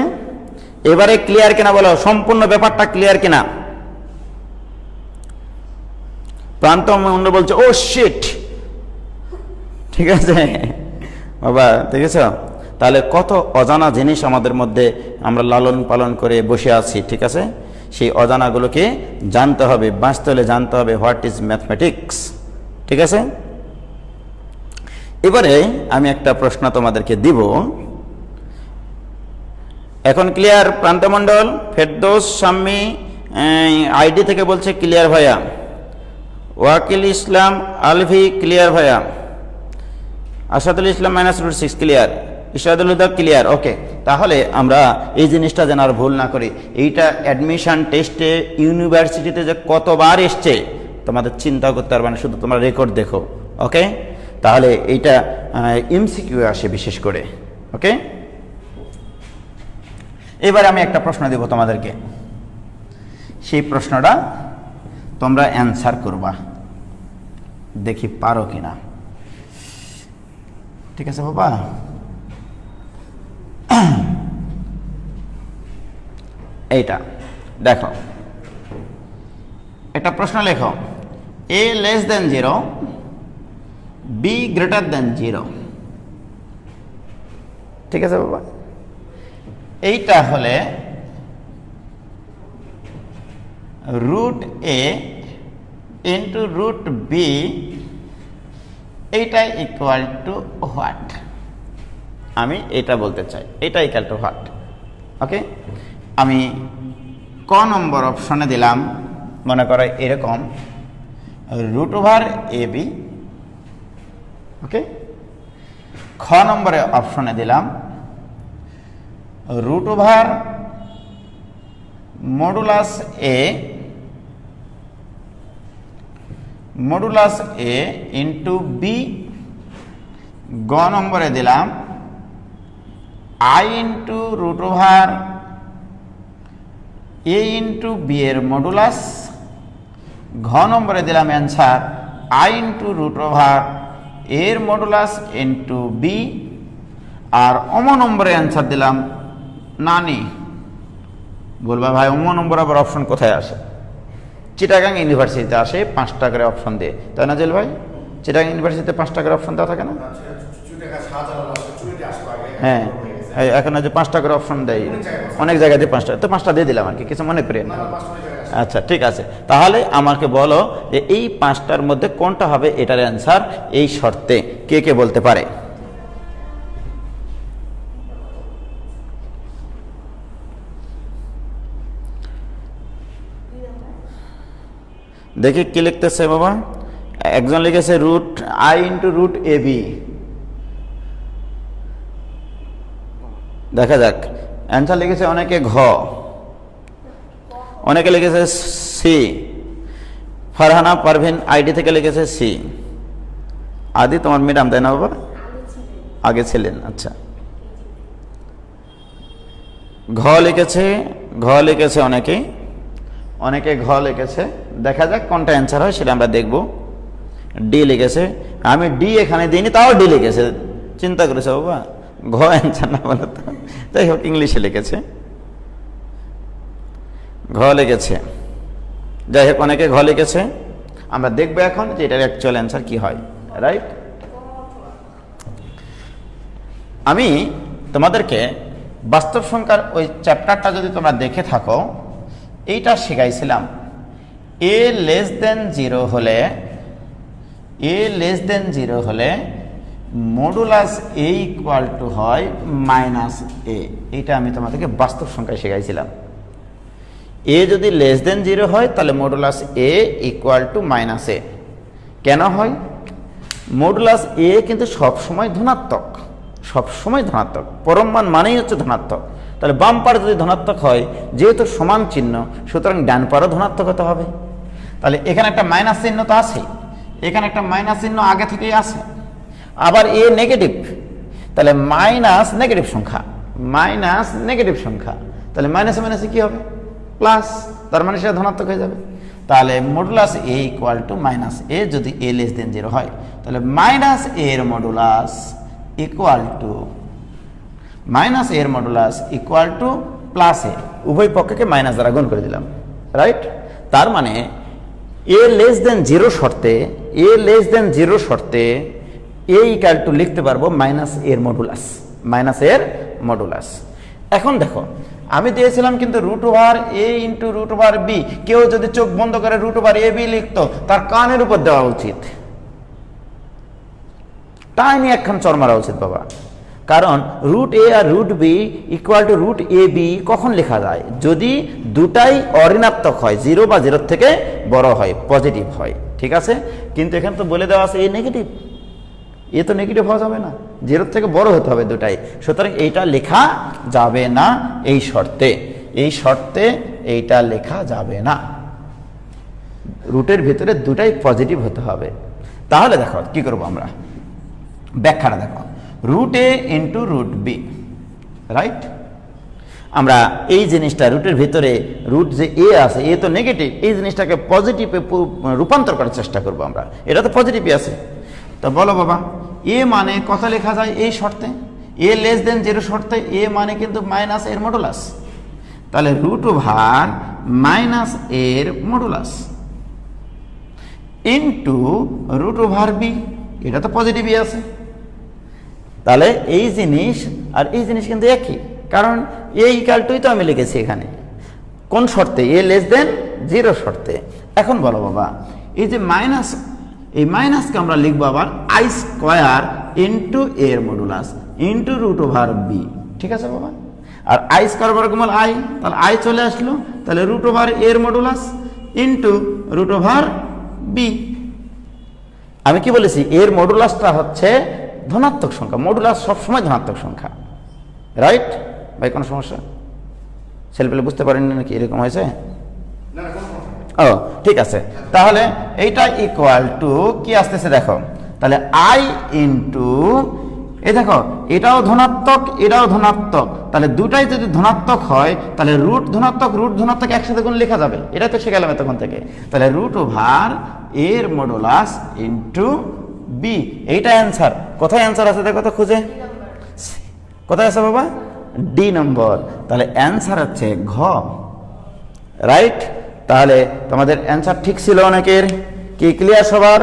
Speaker 1: এবারে ক্লিয়ার কিনা বলো, সম্পূর্ণ ব্যাপারটা ক্লিয়ার কিনা? প্রান্ত অন্য বলছে ও শিট, ঠিক আছে বাবা, দেখেছ? তাহলে কত অজানা জিনিস আমাদের মধ্যে আমরা লালন পালন করে বসে আছি, ঠিক আছে? সেই অজানাগুলোকে জানতে হবে, বাঁচতে হলে জানতে হবে হোয়াট ইজ ম্যাথমেটিক্স, ঠিক আছে? এবারে আমি একটা প্রশ্ন তোমাদেরকে দিব, এখন ক্লিয়ার? প্রান্তমণ্ডল, ফেরদৌস, শাম্মী আইডি থেকে বলছে ক্লিয়ার ভাইয়া, ওয়াকিল ইসলাম আলভি ক্লিয়ার ভাইয়া, আসাদুল ইসলাম -√6 ক্লিয়ার, ইশরাদুল হুদা ক্লিয়ার। ওকে, তাহলে আমরা এই জিনিসটা যেন আর ভুল না করি। এইটা অ্যাডমিশন টেস্টে ইউনিভার্সিটিতে যে কতবার এসছে তোমাদের চিন্তা করতে পারবে না, শুধু তোমরা রেকর্ড দেখো। ওকে, তাহলে এইটা এমসিকিউ আসে বিশেষ করে। ওকে, এবার আমি একটা প্রশ্ন দেব তোমাদেরকে, সেই প্রশ্নটা তোমরা অ্যান্সার করবা, দেখি পারো কিনা, ঠিক আছে বাবা? এইটা দেখো, একটা প্রশ্ন লেখো, a less than 0, b greater than 0, ঠিক আছে বাবা? এইটা হলে √a ইন্টু √b, এইটা ইকুয়াল টু হোয়াট? আমি এটা বলতে চাই, এটা ইকুয়াল টু হোয়াট? ওকে, আমি ক নম্বর অপশনে দিলাম, মনে করো এরকম √ab, ওকে। খ নম্বরে অপশনে দিলাম √a ইন্টু বি। গ নম্বরে দিলাম i into √a into b এর মডুলাস। ঘ নম্বরে দিলাম অ্যান্সার i ইন্টু √a এর মডুলাস ইন্টু বি। আর অম নম্বরে অ্যান্সার দিলাম নানি। বলবা ভাই অম নম্বর আবার অপশন কোথায় আসে? চিটাগাং ইউনিভার্সিটিতে আসে 5টা করে অপশন দিয়ে, তাই না জেল ভাই? চিটাগাং ইউনিভার্সিটিতে 5টা করে অপশন দেওয়া থাকে না? হ্যাঁ, এখন যে 5টা করে অপশন দেয় অনেক জায়গাতে, 5টা তো 5টা দিয়ে দিলাম আর কি, কিছু মনে করেন না। আচ্ছা ঠিক আছে, তাহলে আমাকে বলো যে এই 5টার মধ্যে কোনটা হবে এটার অ্যান্সার, এই শর্তে কে কে বলতে পারে? দেখি কি লিখতেছে বাবা। একজন লিখেছে √i ইন্টু √ab, দেখা যাক। অ্যান্সার লিখেছে অনেকে ঘ, অনেকে লিখেছে সি। ফারহানা পারভিন আইডি থেকে লিখেছে সি। আদি তোমার ম্যাডাম তাই না বাবা? আগে ছিলেন, আচ্ছা। ঘ লিখেছে অনেকে, ঘ লিখেছে। দেখা যাক কোনটা অ্যান্সার হয় সেটা আমরা দেখব। ডি লিখেছে, আমি ডি এখানে দিইনি, তাও ডি লিখেছে। চিন্তা করেছে বাবা, ঘ অ্যান্সার না বলে তো, যাই হোক ইংলিশে লিখেছে। ঘ লেগেছে, যাই হোক অনেকে ঘ লিখেছে। আমরা দেখবো এখন যে এটার অ্যাকচুয়াল অ্যান্সার কি হয়, রাইট। আমি তোমাদেরকে বাস্তব সংখ্যার ওই চ্যাপ্টারটা যদি তোমরা দেখে থাকো, এইটা শিখাইছিলাম। এ লেস দেন জিরো হলে মডুলাস এ ইকুয়াল টু হয় মাইনাস এ। এইটা আমি তোমাদেরকে বাস্তব সংখ্যায় শিখাইছিলাম। এ যদি লেস দেন জিরো হয় তাহলে modulus A equal to minus A. কেন হয়? মডুলাস এ কিন্তু সবসময় ধনাত্মক, সবসময় ধনাত্মক, পরম মান মানেই হচ্ছে ধনাত্মক। তাহলে বাম পাড়ে যদি ধনাত্মক হয়, যেহেতু সমান চিহ্ন, সুতরাং ডান পাড়ও ধনাত্মক হতে হবে। তাহলে এখানে একটা মাইনাস চিহ্ন তো আছেই, এখানে একটা মাইনাস চিহ্ন আগে থেকেই আছে। আবার এ নেগেটিভ, তাহলে মাইনাস নেগেটিভ সংখ্যা, তাহলে মাইনাসে মাইনাসে কি হবে? প্লাস, তার মানে সেটা ধনাত্মক হয়ে যাবে। তাহলে modulus A equal to minus A যদি এ লেস দেন জিরো হয়, তাহলে মাইনাস এর modulus equal to plus A. উভয় পক্ষকে মাইনাস দ্বারা গুণ করে দিলাম, রাইট। তার মানে এ লেস দেন জিরো শর্তে এ ইকুয়াল টু লিখতে পারবো মাইনাস এর মডুলাস। এখন দেখো, আমি দিয়েছিলাম কিন্তু root over a into root over B. কেউ যদি চোখ বন্ধ করে রুট ওভার এ বি লিখতো, তার কানের উপর দেওয়া উচিত, তাই নিয়ে একখান চর মারা উচিত বাবা। কারণ রুট এ আর root b equal to root a b কখন লেখা যায়? যদি দুটাই অঋণাত্মক হয়, জিরো বা জিরোর থেকে বড় হয়, পজিটিভ হয়, ঠিক আছে। কিন্তু এখানে তো বলে দেওয়া আছে এ নেগেটিভ, এ তো নেগেটিভ হওয়া যাবে না, জিরোর থেকে বড় হতে হবে দুটাই। সুতরাং এইটা লেখা যাবে না, এই শর্তে এইটা লেখা যাবে না। রুটের ভিতরে দুটাই পজিটিভ হতে হবে। তাহলে দেখো কি করবো আমরা, ব্যাখ্যাটা দেখো, রুট এ ইন্টু রুট বি, রাইট। আমরা এই জিনিসটা রুটের ভিতরে রুট যে এ আছে, এ তো নেগেটিভ, এই জিনিসটাকে পজিটিভে রূপান্তর করার চেষ্টা করবো আমরা। এটা তো পজিটিভই আছে, তো বলো বাবা, এ মানে কত লেখা যায় এই শর্তে? এ লেস দেন জিরো শর্তে এ মানে কিন্তু মাইনাস এর মডুলাস। তাহলে রুট ওভার মাইনাস এর modulus into root over b, এটা তো পজিটিভই আছে। তাহলে এই জিনিস আর এই জিনিস কিন্তু একই, কারণ এ ইকুয়াল টুই তো আমি লিখেছি এখানে। কোন শর্তে? এ লেস দেন জিরো শর্তে। এখন বলো বাবা, এই যে মাইনাস, এই মাইনাসকে আমরা লিখবো আবার আই স্কোয়ার ইন্টু এর modulus into root over b, ঠিক আছে বাবা। আর আই স্কোয়ার বর্গমূল আই, তাহলে আই চলে আসলো, তাহলে রুট ওভার এর modulus into root over b. আমি কি বলেছি? এর মডুলাসটা হচ্ছে ধনাত্মক সংখ্যা, মডুলাস সবসময় ধনাত্মক সংখ্যা, রাইট ভাই? কোনো সমস্যা? ছেলেপেলে বুঝতে পারেননি নাকি এরকম হয়েছে? ও ঠিক আছে, তাহলে এইটা ইকুয়াল টু কি আসতেছে দেখো, তাহলে আই ইন্টু এই দেখো, এটাও ধনাত্মক এটাও ধনাত্মক, তাহলে দুটাই যদি ধনাত্মক হয় তাহলে রুট ধনাত্মক একসাথে গুণ লেখা যাবে। এটা তো শিখে গেলাম তখন থেকে। তাহলে রুট ওভার এর মডুলাস ইন্টু বি, এইটা অ্যান্সার। কোথায় অ্যান্সার আছে দেখো তো খুঁজে, কোথায় আছে বাবা? ডি নম্বর। তাহলে অ্যান্সার হচ্ছে ঘ, রাইট। তাহলে তোমাদের অ্যান্সার ঠিক ছিল অনেকের। কি ক্লিয়ার সবার?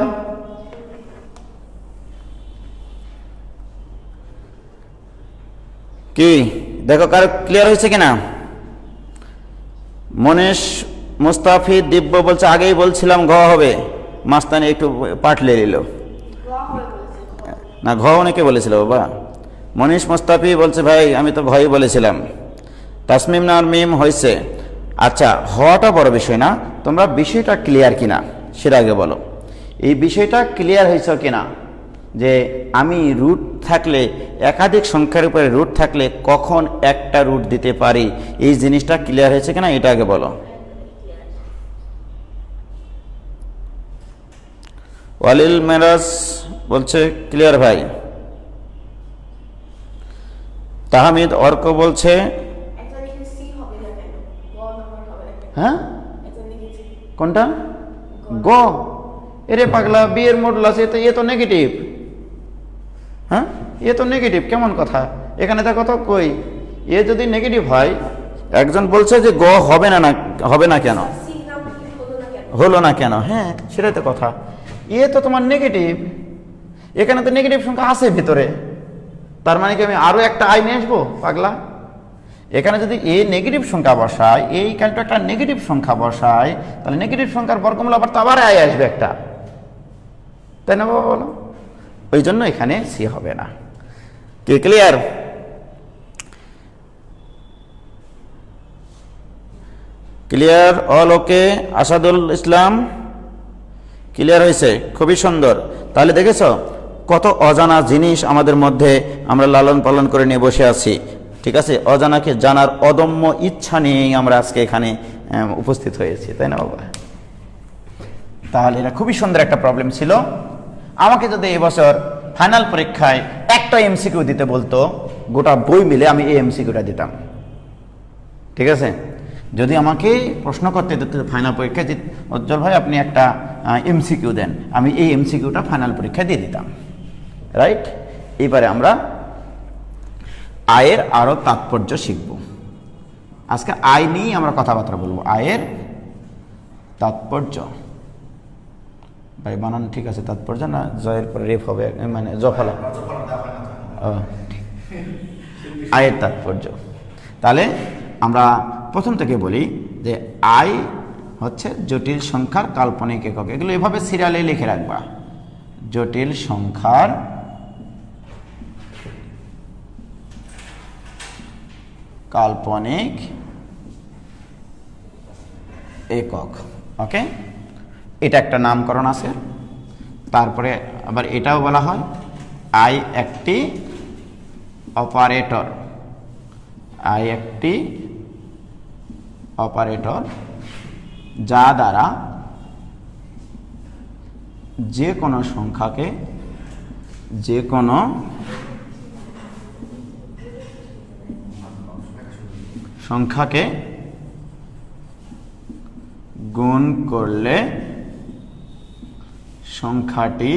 Speaker 1: কি দেখো কার ক্লিয়ার হয়েছে কিনা? মনীষ, মুস্তাফিজ, দিব্য বলছে আগেই বলছিলাম ঘ হবে, মাস্তানি একটু পাটলে নিল না, ঘ অনেকে বলেছিল বাবা। মনীষ মুস্তাফি বলছে ভাই আমি তো ঘই বলেছিলাম। তাসমিম না মিম হয়েছে। আচ্ছা, হওয়াটা বড় বিষয় না, তোমরা বিষয়টা ক্লিয়ার কিনা সেটা আগে বলো। এই বিষয়টা ক্লিয়ার হয়েছে কিনা যে আমি রুট থাকলে, একাধিক সংখ্যার উপরে রুট থাকলে কখন একটা রুট দিতে পারি, এই জিনিসটা ক্লিয়ার হয়েছে কিনা এটা আগে বলো। ওয়ালিল মেরাজ বলছে ক্লিয়ার ভাই। তাহমিদ অর্ক বলছে হ্যাঁ, কোনটা? গ। এরে পাগলা, বি এর মডুলাস এ তো নেগেটিভ। হ্যাঁ, এ তো নেগেটিভ, কেমন কথা? এখানে দেখো তো কই, এ যদি নেগেটিভ হয় একজন বলছে যে গ হবে না, হবে না কেন, হলো না কেন? হ্যাঁ, সেটাই তো কথা। এ তো তোমার নেগেটিভ, এখানে তো নেগেটিভ সংখ্যা আছে ভিতরে, তার মানে কি আমি আরো একটা আই নিয়ে আসবো পাগলা? এখানে যদি এ নেগেটিভ সংখ্যা বসায়, এই ইকুয়াল একটা নেগেটিভ সংখ্যা বসায়, তাহলে নেগেটিভ সংখ্যার বর্গমূল আবার তো আবার আই আসবে একটা, তাই না বাবা বলো? ওই জন্য এখানে সি হবে না। কি clear? Clear all? Okay Asadul Islam, clear হয়েছে? খুবই সুন্দর। তাহলে দেখেছ কত অজানা জিনিস আমাদের মধ্যে আমরা লালন পালন করে নিয়ে বসে আছি, ঠিক আছে? অজানাকে জানার অদম্য ইচ্ছা নিয়েই আমরা আজকে এখানে উপস্থিত হয়েছি, তাই না বাবা? তাহলে এটা খুবই সুন্দর একটা প্রবলেম ছিল। আমাকে যদি এবছর ফাইনাল পরীক্ষায় একটা এমসিকিউ দিতে বলতো, গোটা বই মিলে আমি এই এমসিকিউটা দিতাম, ঠিক আছে? যদি আমাকে প্রশ্ন করতে দিত ফাইনাল পরীক্ষায় যে উজ্জ্বল ভাই আপনি একটা এমসিকিউ দেন, আমি এই এমসিকিউটা ফাইনাল পরীক্ষায় দিয়ে দিতাম, রাইট? এবারে আমরা আয়ের আরো তাৎপর্য শিখব। আজকে আয় নিয়েই আমরা কথাবার্তা বলবো, আয়ের তাৎপর্য। ভাই বানান ঠিক আছে? তাৎপর্য না জয়ের পরে রেফ হবে, মানে জফলা? আয়ের তাৎপর্য। তাহলে আমরা প্রথম থেকে বলি যে আয় হচ্ছে জটিল সংখ্যার কাল্পনিক একক। এগুলো এভাবে সিরিয়ালে লিখে রাখবা, জটিল সংখ্যার কাল্পনিক একক। ওকে, এটা একটা নামকরণ আছে। তারপরে আবার এটাও বলা হয় আই একটি অপারেটর, আই একটি অপারেটর যা দ্বারা যে কোনো সংখ্যাকে, যে কোনো সংখ্যাকে গুণ করলে সংখ্যাটি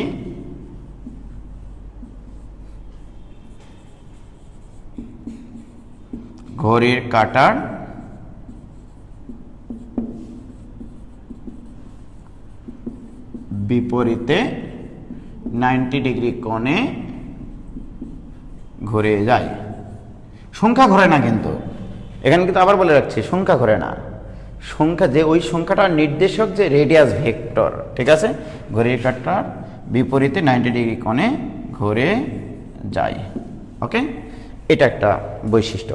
Speaker 1: ঘড়ির কাঁটার বিপরীতে 90 ডিগ্রি কোণে ঘুরে যায়। সংখ্যা ঘোরে না কিন্তু, এখানে কিন্তু আবার বলে রাখছি সংখ্যা ঘোরে না। সংখ্যা যে ওই সংখ্যাটার নির্দেশক যে রেডিয়াস ভেক্টর, ঠিক আছে? ঘড়ির কাঁটার বিপরীতে 90 ডিগ্রি কোণে ঘুরে যায়। ওকে, এটা একটা বৈশিষ্ট্য।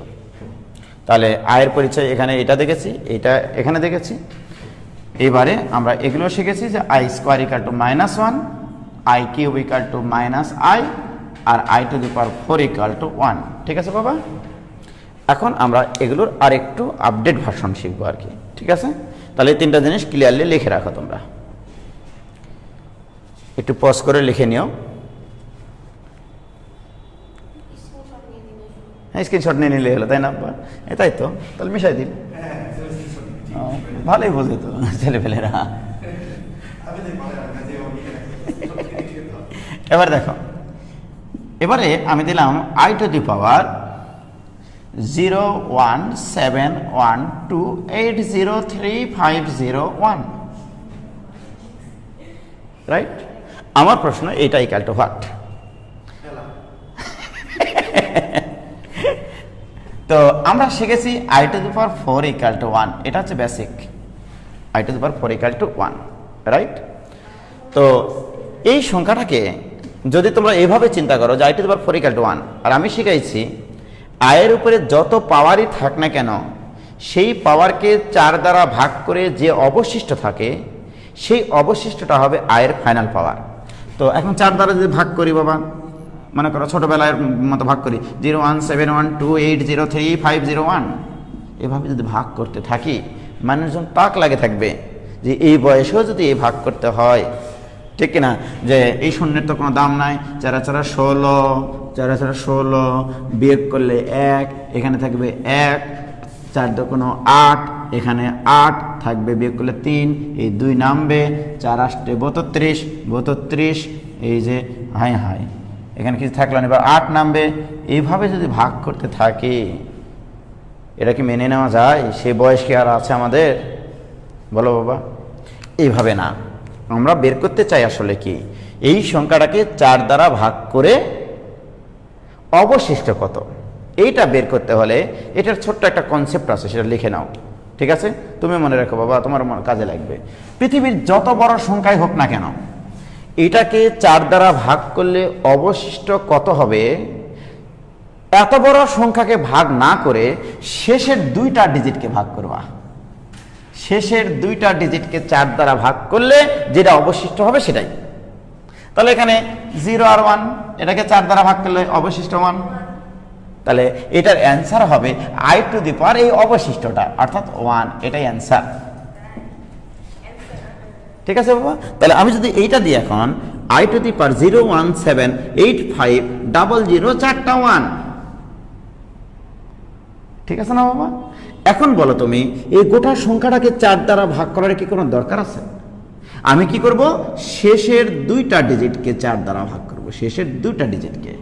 Speaker 1: তাহলে আয়ের পরিচয় এখানে এটা দেখেছি, এটা এখানে দেখেছি। এবারে আমরা এগুলো শিখেছি যে i square equal to -1, i cube equal to -i, আর i to the power 4 equal to 1। ঠিক আছে বাবা? এখন আমরা এগুলোর আরেকটু আপডেট ভার্সন শিখবো আর কি, ঠিক আছে? তাহলে এই তিনটা জিনিস ক্লিয়ারলি লিখে রাখো তোমরা, একটু পজ করে লিখে নিও। হ্যাঁ, স্ক্রিনশট নিয়ে নিলে হলো, তাই না? তাই তো, তাহলে মিশাই দিন। ভালোই বোঝে তো ছেলেপেলেরা। এবার দেখো, এবারে আমি দিলাম I to the power 01712803501, right? আমার প্রশ্ন এটা ইকাল টু হোয়াট? তো আমরা শিখেছি I to the power 4 equal to 1, এটা হচ্ছে basic. I to the power 4 equal to 1, right? তো এই সংখ্যাটাকে যদি তোমরা এইভাবে চিন্তা করো যে I to the power 4 equal to 1, আর আমি শিখাইছি আয়ের উপরে যত পাওয়ারই থাক না কেন সেই পাওয়ারকে 4 দ্বারা ভাগ করে যে অবশিষ্ট থাকে সেই অবশিষ্টটা হবে আয়ের ফাইনাল পাওয়ার। তো এখন 4 দ্বারা যদি ভাগ করি বাবা, মনে করো ছোটবেলার মতো ভাগ করি 01712803501, এভাবে যদি ভাগ করতে থাকি মানুষজন তাক লাগে থাকবে যে এই বয়সেও যদি এই ভাগ করতে হয়, ঠিক কিনা? যে এই শূন্যের তো কোনো দাম নাই, 4 4 16, 4 4 16, বিয়োগ করলে 1, এখানে থাকবে 1, 4 2 8, এখানে 8 থাকবে, বিয়োগ করলে 3, এই 2 নামবে, 4 8 32, 32, এই যে হাই হাই এখানে কিছু থাকলো না, এবার 8 নামবে। এইভাবে যদি ভাগ করতে থাকি এটা কি মেনে নেওয়া যায়? সে বয়স কি আর আছে আমাদের? বলো বাবা। এইভাবে না, আমরা বের করতে চাই আসলে কি, এই সংখ্যাটাকে 4 দ্বারা ভাগ করে অবশিষ্ট কত, এইটা বের করতে হলে এটার ছোট্ট একটা কনসেপ্ট আছে, সেটা লিখে নাও। ঠিক আছে, তুমি মনে রাখো বাবা, তোমার কাজে লাগবে। পৃথিবীর যত বড় সংখ্যাই হোক না কেন, এটাকে 4 দ্বারা ভাগ করলে অবশিষ্ট কত হবে, এত বড় সংখ্যাকে ভাগ না করে শেষের 2টা ডিজিটকে ভাগ করবা। শেষের 2টা ডিজিটকে 4 দ্বারা ভাগ করলে যেটা অবশিষ্ট হবে সেটাই। তাহলে এখানে 0 আর 1, এটাকে 4 দ্বারা ভাগ করলে অবশিষ্ট 1। তাহলে এটার অ্যান্সার হবে i টু দি পাওয়ার এই অবশিষ্টটা, অর্থাৎ 1, এটাই অ্যান্সার। ঠিক আছে বাবা। তাহলে আমি যদি এইটা দিই এখন i টু দি পাওয়ার 0178500, 4টা 1। ঠিক আছে না বাবা? এখন বলো তুমি, এই গোটা সংখ্যাটাকে 4 দ্বারা ভাগ করার কি কোনো দরকার আছে? আমি কি করব, শেষের 2টা ডিজিটকে 4 দ্বারা ভাগ করব, শেষের 2টা ডিজিটকে।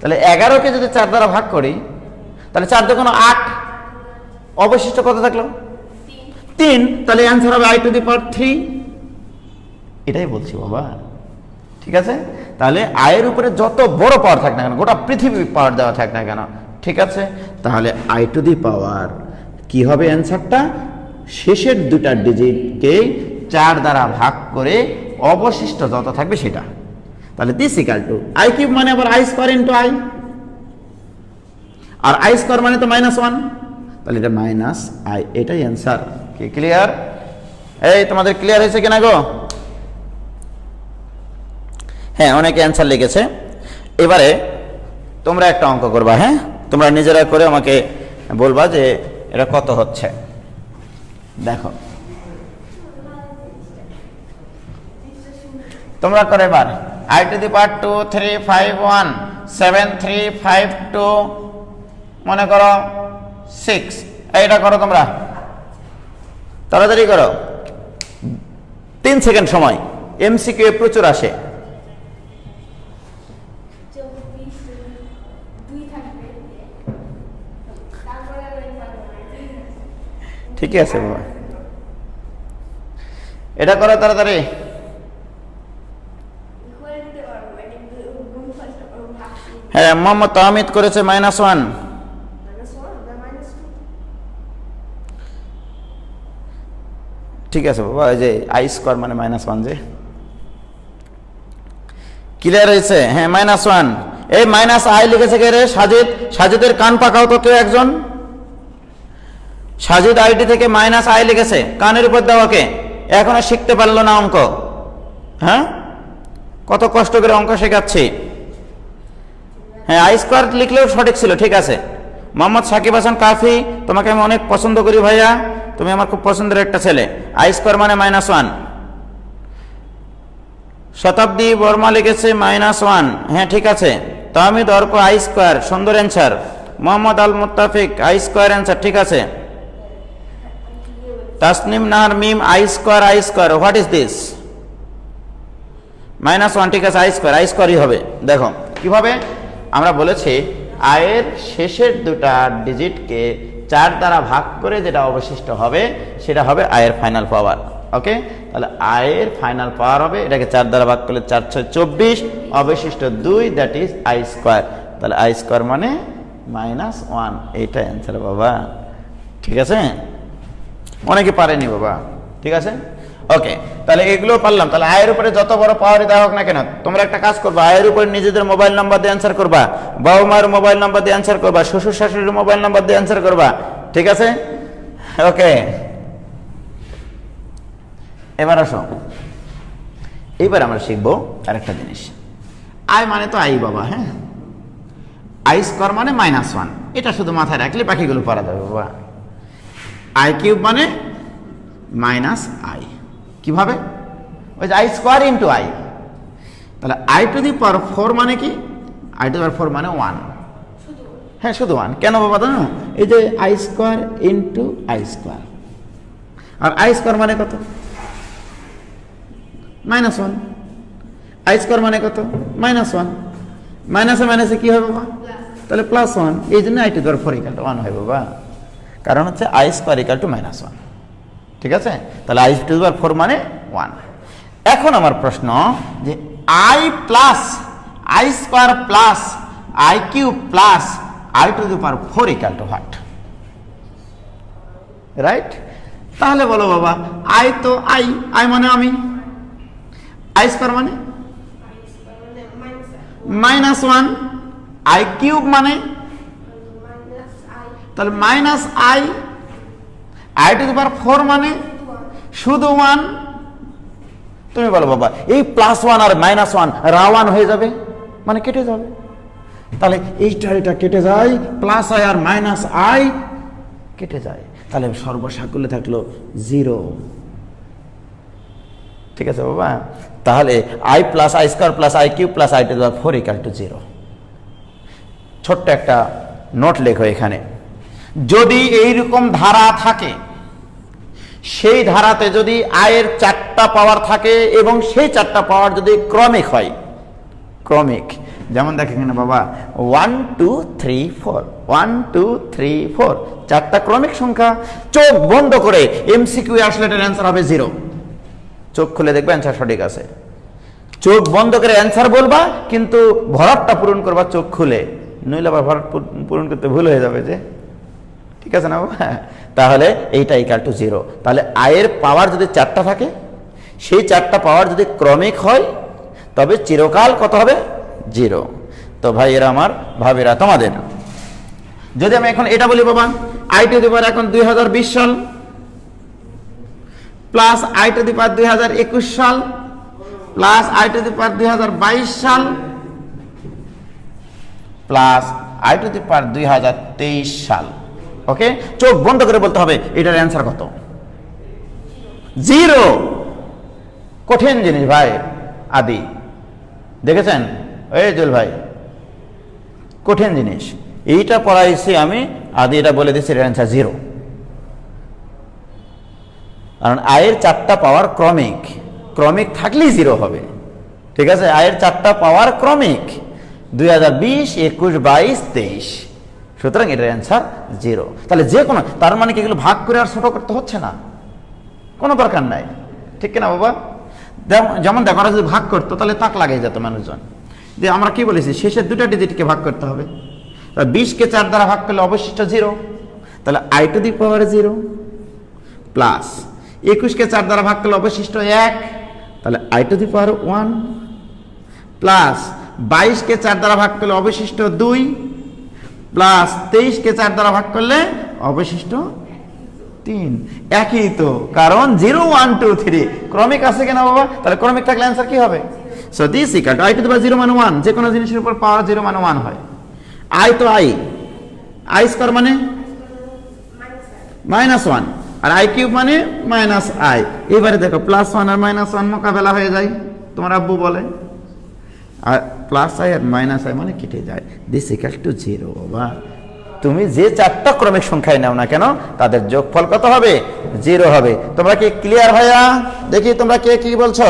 Speaker 1: তাহলে 11কে যদি 4 দ্বারা ভাগ করি, তাহলে 4 × 8, অবশিষ্ট কত থাকলো? 3। তাহলে অ্যান্সার হবে i টু দি পাওয়ার 3। এটাই বলছি বাবা। ঠিক আছে, তাহলে আয়ের উপরে যত বড় পাওয়ার থাক না কেন, গোটা পৃথিবী পাওয়ার দেওয়া থাক না কেন, ঠিক আছে, তাহলে i টু দি পাওয়ার কি হবে অ্যান্সারটা, শেষের 2টা ডিজিটকে 4 দ্বারা ভাগ করে অবশিষ্ট যত থাকবে সেটা। তাহলে this equal to i cube মানে আবার i স্কয়ার ইনটু i, আর i স্কয়ার মানে তো -1, তাহলে এটা -i, এটাই অ্যান্সার। কি ক্লিয়ার? এই তোমাদের ক্লিয়ার হয়েছে কিনা গো? হ্যাঁ, অনেকে অ্যান্সার লিখেছে। এবারে তোমরা একটা অঙ্ক করবা। হ্যাঁ, তোমরা নিজেরা করে আমাকে বলবা যে এটা কত হচ্ছে। দেখো তোমরা করে এবার i টু দি পাওয়ার 23517352 মনে করো 6, এইটা করো তোমরা, তাড়াতাড়ি করো, 3 সেকেন্ড সময়। এমসিকিউ প্রচুর আসে। ঠিক আছে বাবা, এটা করো তাড়াতাড়ি। হ্যাঁ, মোহাম্মদ তাহমিদ করেছে -1। ঠিক আছে বাবা, এই যে i স্কয়ার মানে -1 যে ক্লিয়ার হয়েছে। হ্যাঁ, -1। এই -i লিখেছে কে রে? সাজিদ। সাজিদের কান পাকাও তো কেউ একজন। সাজিদ আইডি থেকে -i লিখেছে, কানের উপর দাও ওকে। এখনো শিখতে পারলো না অঙ্ক। হ্যাঁ, কত কষ্ট করে অঙ্ক শেখাচ্ছি। হ্যাঁ, i স্কয়ার লিখলেও সঠিক ছিল। ঠিক আছে, মোহাম্মদ সাকিব হাসান কাফি, তোমাকে আমি অনেক পছন্দ করি ভাইয়া, তুমি আমার খুব পছন্দের একটা ছেলে। i স্কয়ার মানে -1। শতাব্দী বর্মা লিখেছে -1। হ্যাঁ, ঠিক আছে। তাহমিদ অর্ক i স্কয়ার, সুন্দর answer. Mohammad Al Muttafiq i square answer, ঠিক আছে। Tasnim Nahar Mim i square, what is this? -1, ঠিক আছে, i স্কয়ারই হবে। দেখো কিভাবে আমরা বলেছি, আয়ের শেষের 2টা ডিজিটকে 4 দ্বারা ভাগ করে যেটা অবশিষ্ট হবে সেটা হবে আয়ের ফাইনাল পাওয়ার। ওকে, তাহলে আয়ের ফাইনাল পাওয়ার হবে, এটাকে 4 দ্বারা ভাগ করলে 4 × 6 = 24, অবশিষ্ট 2, দ্যাট ইজ i স্কয়ার। তাহলে i স্কয়ার মানে -1, এইটা অ্যান্সার বাবা। ঠিক আছে, অনেকে পারেনি বাবা। ঠিক আছে, ওকে, তাহলে এগুলো পারলাম। তাহলে আয়ের উপরে যত বড় পাওয়ারই দেওয়া হোক না কেন, তোমরা একটা কাজ করবা, আয়ের উপরে নিজেদের মোবাইল নাম্বার দিয়ে অ্যান্সার করবা, বাবা মায়ের মোবাইল নাম্বার দিয়ে অ্যান্সার করবা, শ্বশুর শাশুড়ির মোবাইল নাম্বার দিয়ে অ্যান্সার করবা। ঠিক আছে, ওকে। এবার আসো, এইবার আমরা শিখবো আরেকটা জিনিস। আই মানে তো আই বাবা। হ্যাঁ, i স্কয়ার মানে -1, এটা শুধু মাথায় রাখলে বাকিগুলো পারা যাবে বাবা। i কিউব মানে -i, কিভাবে? ওই যে i স্কয়ার ইনটু i। তাহলে i টু দি পাওয়ার 4 মানে কি? i টু দি পাওয়ার 4 মানে 1। হ্যাঁ, শুধু 1। কেন বাবা জানো? এই যে i square into i square, আর i স্কয়ার মানে কত? -1। i স্কয়ার মানে কত? -1। মাইনাসে মাইনাসে কি হবে বাবা? তাহলে +1। এই জন্য i টু দি পাওয়ার 4 = 1 হয় বাবা। কারণ হচ্ছে আই স্কোয়ার ইকাল টু -1। ঠিক আছে, তাহলে আই টু দি পাওয়ার 4 মানে 1। এখন আমার প্রশ্ন যে I plus I square plus I cube plus I to the power 4 equal two what? Right? তাহলে বলো বাবা, আই তো আই, আই মানে আমি, আই স্কোয়ার মানে -1, আই কিউব মানে তাহলে I, I to the power 4 মানে শুধু 1। তুমি বলো বাবা, এই +1 আর -1 রা1 হয়ে যাবে, মানে কেটে যাবে। তাহলে এটা কেটে যায়, প্লাস আই আর মাইনাস আই কেটে যায়, তাহলে সর্বসাকুল্যে থাকলো 0। ঠিক আছে বাবা, তাহলে I plus I square plus I cube plus I to the power 4 equal to 0। ছোট্ট একটা নোট লেখো এখানে, যদি এইরকম ধারা থাকে, সেই ধারাতে যদি আয়ের 4টা পাওয়ার থাকে এবং সেই 4টা পাওয়ার যদি ক্রমিক হয়, ক্রমিক, যেমন দেখেন এখানে বাবা 1 2 3 4 1 2 3 4 4টা ক্রমিক সংখ্যা। চোখ বন্ধ করে এমসিকিউ আসলে এটার অ্যান্সার হবে 0। চোখ খুলে দেখবে অ্যান্সার সঠিক আছে। চোখ বন্ধ করে অ্যান্সার বলবা, কিন্তু ভরাটটা পূরণ করবা চোখ খুলে, নইলে আবার ভরাট পূরণ করতে ভুল হয়ে যাবে যে। ঠিক আছে না বাবা? তাহলে এইটা ইকুয়াল টু 0। তাহলে আয়ের পাওয়ার যদি 4টা থাকে, সেই 4টা পাওয়ার যদি ক্রমিক হয়, তবে চিরকাল কত হবে? 0। তো ভাইয়েরা আমার, ভাবেরা তোমাদের, যদি আমি এখন এটা বলি বাবা, আই টু দি পাওয়ার এখন 2020 সাল প্লাস আই টু দি পাওয়ার 2021 সাল প্লাস আই টু দি পাওয়ার 2022 সাল প্লাস আই টু দি পাওয়ার 2023 সাল। ওকে, চোখ বন্ধ করে বলতে হবে এটার অ্যান্সার কত? 0। কঠিন জিনিস ভাই, আদি দেখেছেন? এই জুল ভাই, কঠিন জিনিস। এইটা পড়াইছি আমি, আদি এটা বলে দিচ্ছি, এর অ্যান্সার 0। কারণ আয়ের 4টা পাওয়ার ক্রমিক, ক্রমিক থাকলেই 0 হবে। ঠিক আছে, আয়ের 4টা পাওয়ার ক্রমিক, 2020 21 22 23, সুতরাং এটার অ্যান্সার 0। তাহলে যে কোনো, তার মানে কি এগুলো ভাগ করে আর ছোট করতে হচ্ছে না, কোনো দরকার নাই। ঠিক কিনা বাবা? যেমন দেখো, যদি ভাগ করতো তাহলে তাক লাগিয়ে যেত মানুষজন, যে আমরা কি বলেছি, শেষের 2টা ডিজিটকে ভাগ করতে হবে। 20কে 4 দ্বারা ভাগ করলে অবশিষ্ট 0, তাহলে I to the power 0 plus 21কে 4 দ্বারা ভাগ করলে অবশিষ্ট 1, তাহলে I to the power 1 plus 22কে 4 দ্বারা ভাগ করলে অবশিষ্ট 2 প্লাস 23কে 4 দ্বারা ভাগ করলে অবশিষ্ট 3। একই তো, কারণ 0 1 2 3 ক্রমিক আছে কিনা বাবা? তাহলে ক্রমিক থাকলে অ্যান্সার কি হবে? So this equal to I to the power 0 মানে 1। যে কোনো জিনিসের উপর পাওয়ার 0 মানে 1 হয়। আই তো আই, আই স্কয়ার মানে -1 আর আই কিউব মানে -i। এবারে দেখো +1 আর -1 মোকাবেলা হয়ে যায়, তোমার আব্বু বলে, আর প্লাস আই আর মাইনাস আই মানে কেটে যায়। দিস ইকুয়াল টু 0 বাবা। তুমি যে 4টা ক্রমিক সংখ্যায় নাও না কেন, তাদের যোগফল কত হবে? 0 হবে। তোমরা কি ক্লিয়ার ভাইয়া? দেখি তোমরা কে কি বলছো।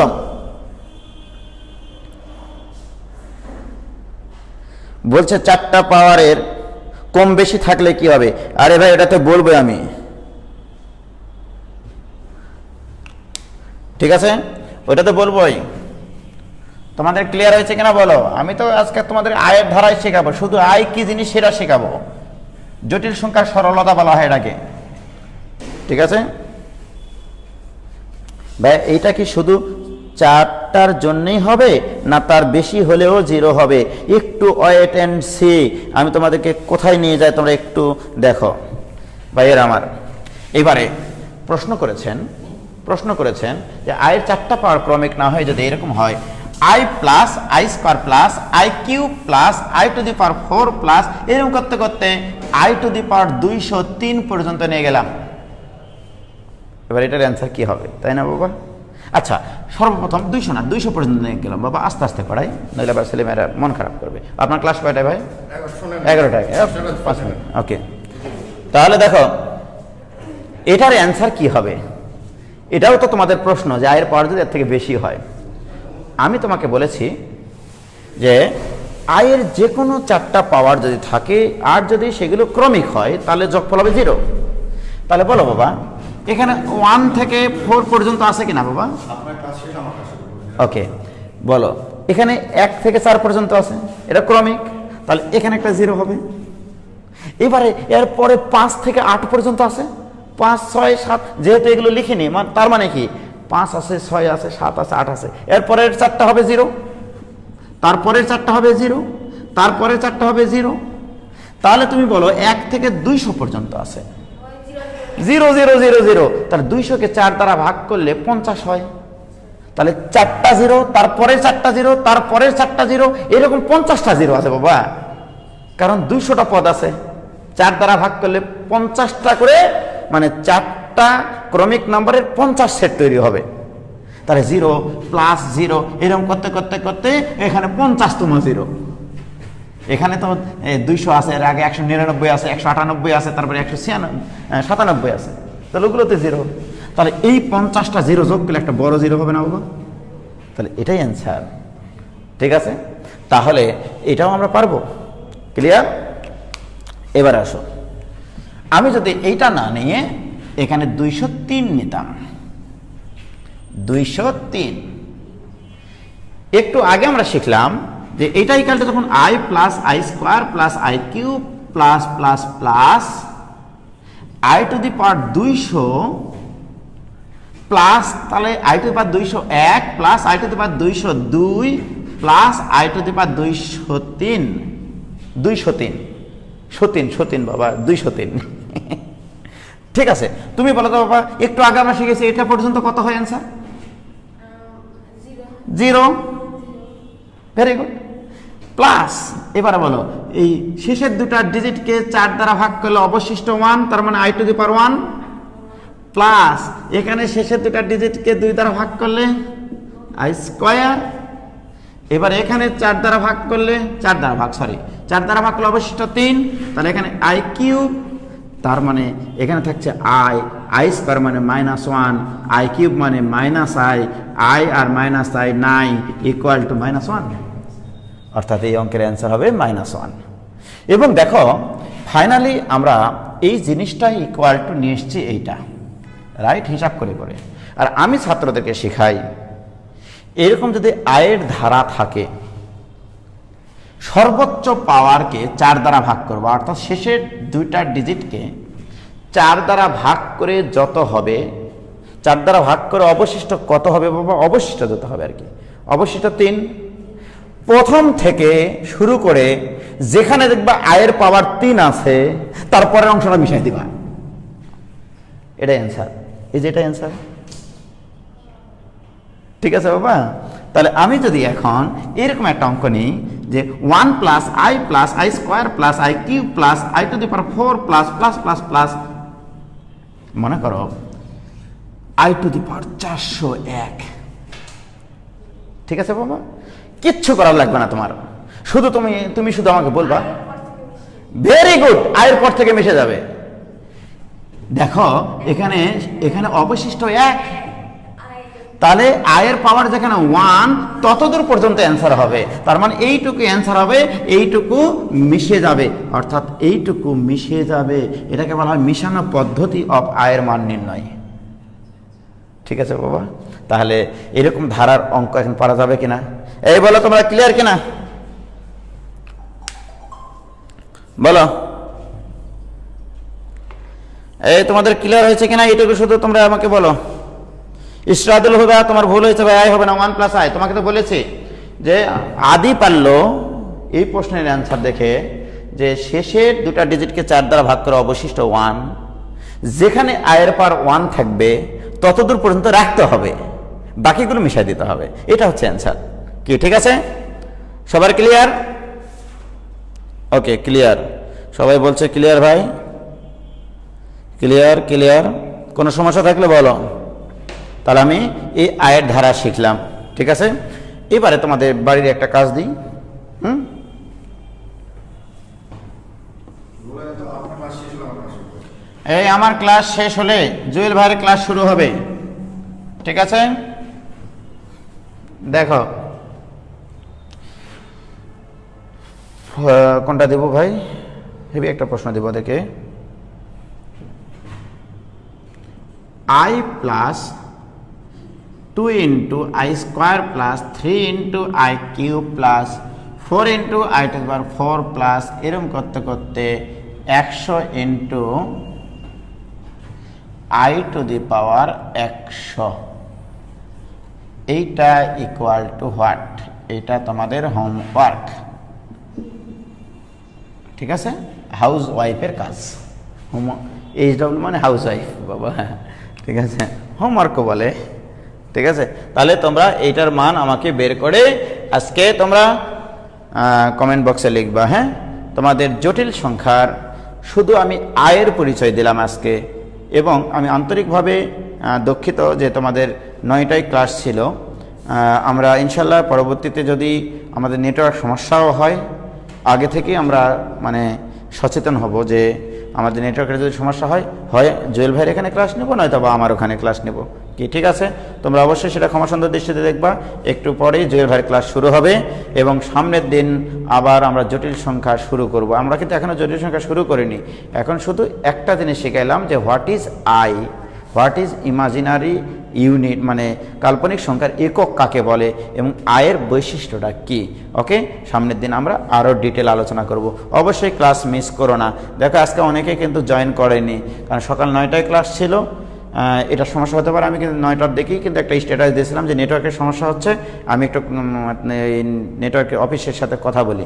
Speaker 1: বলছে 4টা পাওয়ারের কম বেশি থাকলে কি হবে? আরে ভাই, এটা তো বলবো আমি। ঠিক আছে, ওটা তো বলবোই। তোমাদের ক্লিয়ার হয়েছে কিনা বলো? আমি তো আজকে তোমাদের আয়ের ধারায় শেখাবো, শুধু আয় কি জিনিস সেটা শেখাবো। জটিল সংখ্যার সরলতা বলা হয় এটাকে। ঠিক আছে ভাই, এইটা কি শুধু 4টার জন্যই হবে, না তার বেশি হলেও 0 হবে? একটু ওয়েট এন্ড সি। আমি তোমাদেরকে কোথায় নিয়ে যাই তোমরা একটু দেখো ভাইয়ের আমার। এবারে প্রশ্ন করেছেন যে আয়ের 4টা পাওয়ার ক্রমিক না হয় যদি এরকম হয়, I plus I square plus I cube plus I to the power 4 plus, এরকম করতে করতে আই টু দি পাওয়ার 203 পর্যন্ত নিয়ে গেলাম। এবার এটার অ্যান্সার কি হবে, তাই না বাবা? আচ্ছা, সর্বপ্রথম 200 না 200 পর্যন্ত নিয়ে গেলাম বাবা, আস্তে আস্তে পড়াই, নইলে আবার ছেলেমেয়েরা মন খারাপ করবে। আপনার ক্লাস কয়টায় ভাই? 11টায়। 5 মিনিট। ওকে, তাহলে দেখো এটার অ্যান্সার কি হবে। এটাও তো তোমাদের প্রশ্ন যে আয়ের পাওয়ার যদি এর থেকে বেশি হয়। আমি তোমাকে বলেছি যে আয়ের যে কোনো 4টা পাওয়ার যদি থাকে আর যদি সেগুলো ক্রমিক হয়, তাহলে যোগফল হবে 0। তাহলে বলো বাবা, এখানে 1 থেকে 4 পর্যন্ত আছে কিনা বাবা? ওকে, বলো এখানে 1 থেকে 4 পর্যন্ত আছে, এটা ক্রমিক, তাহলে এখানে একটা 0 হবে। এবারে এরপরে 5 থেকে 8 পর্যন্ত আছে, 5, 6, 7, যেহেতু এগুলো লিখিনি, তার মানে কি 5 আছে, 6 আছে, 7 আছে, 8 আছে, এরপরের 4টা হবে 0, তারপরের 4টা হবে 0, তারপরের 4টা হবে 0। তাহলে তুমি বলো 1 থেকে 200 পর্যন্ত আছে 0 0 0 0, তাহলে 200 কে 4 দ্বারা ভাগ করলে 50 হয়। তাহলে 4টা 0, তারপরের 4টা 0, তারপরের 4টা 0, এরকম 50টা 0 আছে বাবা, কারণ 200টা পদ আছে, 4 দ্বারা ভাগ করলে 50টা করে, মানে 4টা ক্রমিক নাম্বারের 50 সেট তৈরি হবে। তাহলে 0 প্লাস 0 এরকম করতে করতে করতে এখানে 50তম 0। এখানে তো 200 আছে, এর আগে 199 আছে, 198 আছে, তারপরে 197 আছে, তাহলে ওগুলোতে 0। তাহলে এই 50টা 0 যোগ করলে একটা বড় 0 হবে না বাবা? তাহলে এটাই অ্যান্সার। ঠিক আছে, তাহলে এটাও আমরা পারবো। ক্লিয়ার? এবার আসো, আমি যদি এইটা না নিয়ে এখানে 203 নিতাম, 203, একটু আগে আমরা শিখলাম যে এইটা ইকুয়ালটা যখন i plus I square plus I cube plus plus plus i to the power 200 plus, তাহলে i to the power 201 plus i to the power 202 plus i to the power 203, 203 বাবা, 203। ঠিক আছে, তুমি বলো তো বাবা, একটু আগে আমরা শিখেছি এটা পর্যন্ত কত হয় অ্যান্সার? 0। Very good. প্লাস এবারে বলো, এই শেষের দুটা ডিজিটকে 4 দ্বারা ভাগ করলে অবশিষ্ট 1, তার মানে i to the power 1, plus এখানে শেষের দুটা ডিজিটকে 2 দ্বারা ভাগ করলে i স্কয়ার, এবার এখানে 4 দ্বারা ভাগ করলে 4 দ্বারা ভাগ করলে অবশিষ্ট 3, তাহলে এখানে i কিউব, তার মানে এখানে থাকছে i স্কয়ার মানে -1, i কিউব মানে -i আর -i 9 ইকুয়াল টু -1, অর্থাৎ এই অঙ্কের অ্যান্সার হবে -1। এবং দেখো ফাইনালি আমরা এই জিনিসটাই ইকুয়াল টু নিয়ে এসেছি এইটা, রাইট, হিসাব করে করে। আর আমি ছাত্রদেরকে শেখাই, এরকম যদি আয়ের ধারা থাকে, সর্বোচ্চ পাওয়ারকে 4 দ্বারা ভাগ করবো, অর্থাৎ শেষের দুইটা ডিজিটকে 4 দ্বারা ভাগ করে যত হবে, 4 দ্বারা ভাগ করে অবশিষ্ট কত হবে বাবা? অবশিষ্ট যত হবে আর কি, অবশিষ্ট 3। প্রথম থেকে শুরু করে যেখানে দেখবা আয়ের পাওয়ার 3 আছে, তারপরের অংশটা মিশাই দিবা, এটাই অ্যান্সার। এই যে এটা অ্যান্সার। ঠিক আছে বাবা? তাহলে আমি যদি এখন এরকম একটা অঙ্ক নিই যে 1 plus I square plus I cube plus i to the power 4 plus plus plus plus, মনে করো i টু দি পাওয়ার 401। ঠিক আছে বাবা? কিচ্ছু করার লাগবে না তোমার, শুধু তুমি শুধু আমাকে বলবা, ভেরি গুড, আয়ের পর থেকে মিশে যাবে। দেখো এখানে অবশিষ্ট 1, তাহলে আয়ের পাওয়ার যেখানে 1 ততদূর পর্যন্ত অ্যান্সার হবে, তার মানে এইটুকু অ্যান্সার হবে, এইটুকু মিশে যাবে, অর্থাৎ এইটুকু মিশে যাবে। এটাকে বলা হয় মিশানো পদ্ধতি অফ আয়ের মান নির্ণয়। ঠিক আছে বাবা? তাহলে এরকম ধারার অঙ্ক এখন পারা যাবে কিনা, এই বলো তোমরা ক্লিয়ার কিনা বলো? এই তোমাদের ক্লিয়ার হয়েছে কিনা এইটুকু শুধু তোমরা আমাকে বলো। ইসরাদুল হুদা, তোমার ভুল হয়েছে ভাই, আই হবে না 1 প্লাস আই। তোমাকে তো বলেছি যে আদি পারল এই প্রশ্নের অ্যান্সার দেখে যে শেষের দুটা ডিজিটকে 4 দ্বারা ভাগ করে অবশিষ্ট 1, যেখানে আয়ের পাওয়ার 1 থাকবে ততদূর পর্যন্ত রাখতে হবে, বাকিগুলো মিশাই দিতে হবে, এটা হচ্ছে অ্যান্সার। কি ঠিক আছে? সবার ক্লিয়ার? ওকে, ক্লিয়ার। সবাই বলছে ক্লিয়ার ভাই, ক্লিয়ার ক্লিয়ার। কোনো সমস্যা থাকলে বলো। তাহলে আমি এই আয়ের ধারা শিখলাম। ঠিক আছে, এবারে তোমাদের বাড়ির একটা কাজ দিই। এই আমার ক্লাস শেষ হলে জুয়েল ভাইয়ের ক্লাস শুরু হবে। ঠিক আছে, দেখো কোনটা দেব ভাই? হেভি একটা প্রশ্ন দেব, দেখে I plus 2 into I square plus 3 into I cube plus 4 into I to the power 4 plus এরকম করতে করতে 100 ইন্টু আই টু দি পাওয়ার 100, এইটা ইকুয়াল টু হোয়াট? এটা তোমাদের হোমওয়ার্ক, ঠিক আছে? হাউস ওয়াইফের কাজ। HW মানে হাউস ওয়াইফ বাবা, ঠিক আছে, হোমওয়ার্কও বলে, ঠিক আছে? তাহলে তোমরা এইটার মান আমাকে বের করে আজকে তোমরা কমেন্ট বক্সে লিখবা। হ্যাঁ, তোমাদের জটিল সংখ্যার শুধু আমি আয়ের পরিচয় দিলাম আজকে, এবং আমি আন্তরিকভাবে দুঃখিত যে তোমাদের 9টায় ক্লাস ছিল। আমরা ইনশাল্লাহ পরবর্তীতে যদি আমাদের নেটওয়ার্ক সমস্যাও হয়, আগে থেকে আমরা মানে সচেতন হব যে আমাদের নেটওয়ার্কের যদি সমস্যা হয় জুয়েল ভাইয়ের এখানে ক্লাস নেব, নয়তো বা আমার ওখানে ক্লাস নেব, কি ঠিক আছে? তোমরা অবশ্যই সেটা ক্ষমাসুন্দর দৃষ্টিতে দেখবা। একটু পরেই জুয়েল ভাইয়ের ক্লাস শুরু হবে এবং সামনের দিন আবার আমরা জটিল সংখ্যা শুরু করব। আমরা কিন্তু এখনও জটিল সংখ্যা শুরু করিনি, এখন শুধু একটা জিনিস শিখাইলাম যে what is I, what is imaginary unit, মানে কাল্পনিক সংখ্যার একক কাকে বলে এবং আয়ের বৈশিষ্ট্যটা কি। ওকে, সামনের দিন আমরা আরও ডিটেল আলোচনা করব। অবশ্যই ক্লাস মিস করো না। দেখো আজকে অনেকে কিন্তু জয়েন করেনি, কারণ সকাল 9টায় ক্লাস ছিল। এটা সমস্যা হতে পারে, আমি কিন্তু 9টার দিকেই কিন্তু একটা স্ট্যাটাস দিয়েছিলাম যে নেটওয়ার্কের সমস্যা হচ্ছে, আমি একটু নেটওয়ার্কের অফিসের সাথে কথা বলি।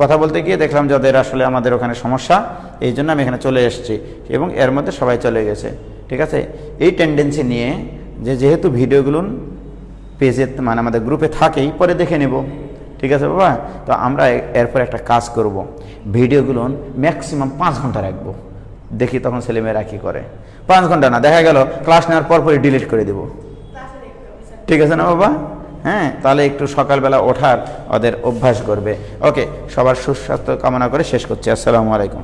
Speaker 1: কথা বলতে গিয়ে দেখলাম যে ওদের আসলে আমাদের ওখানে সমস্যা, এই জন্য আমি এখানে চলে এসেছি এবং এর মধ্যে সবাই চলে গেছে, ঠিক আছে? এই টেন্ডেন্সি নিয়ে যেহেতু ভিডিওগুলো পেজে মানে আমাদের গ্রুপে থাকেই, পরে দেখে নেব, ঠিক আছে বাবা? তো আমরা এরপর একটা কাজ করব, ভিডিওগুলো ম্যাক্সিমাম 5 ঘন্টা রাখবো, দেখি তখন ছেলেমেয়েরা কী করে। 5 ঘন্টা না, দেখা গেল ক্লাস নেওয়ার পরপরই ডিলিট করে দেব, ঠিক আছে না বাবা? হ্যাঁ, তাহলে একটু সকালবেলা ওঠার ওদের অভ্যাস করবে। ওকে, সবার সুস্বাস্থ্য কামনা করে শেষ করছি। আসসালামু আলাইকুম।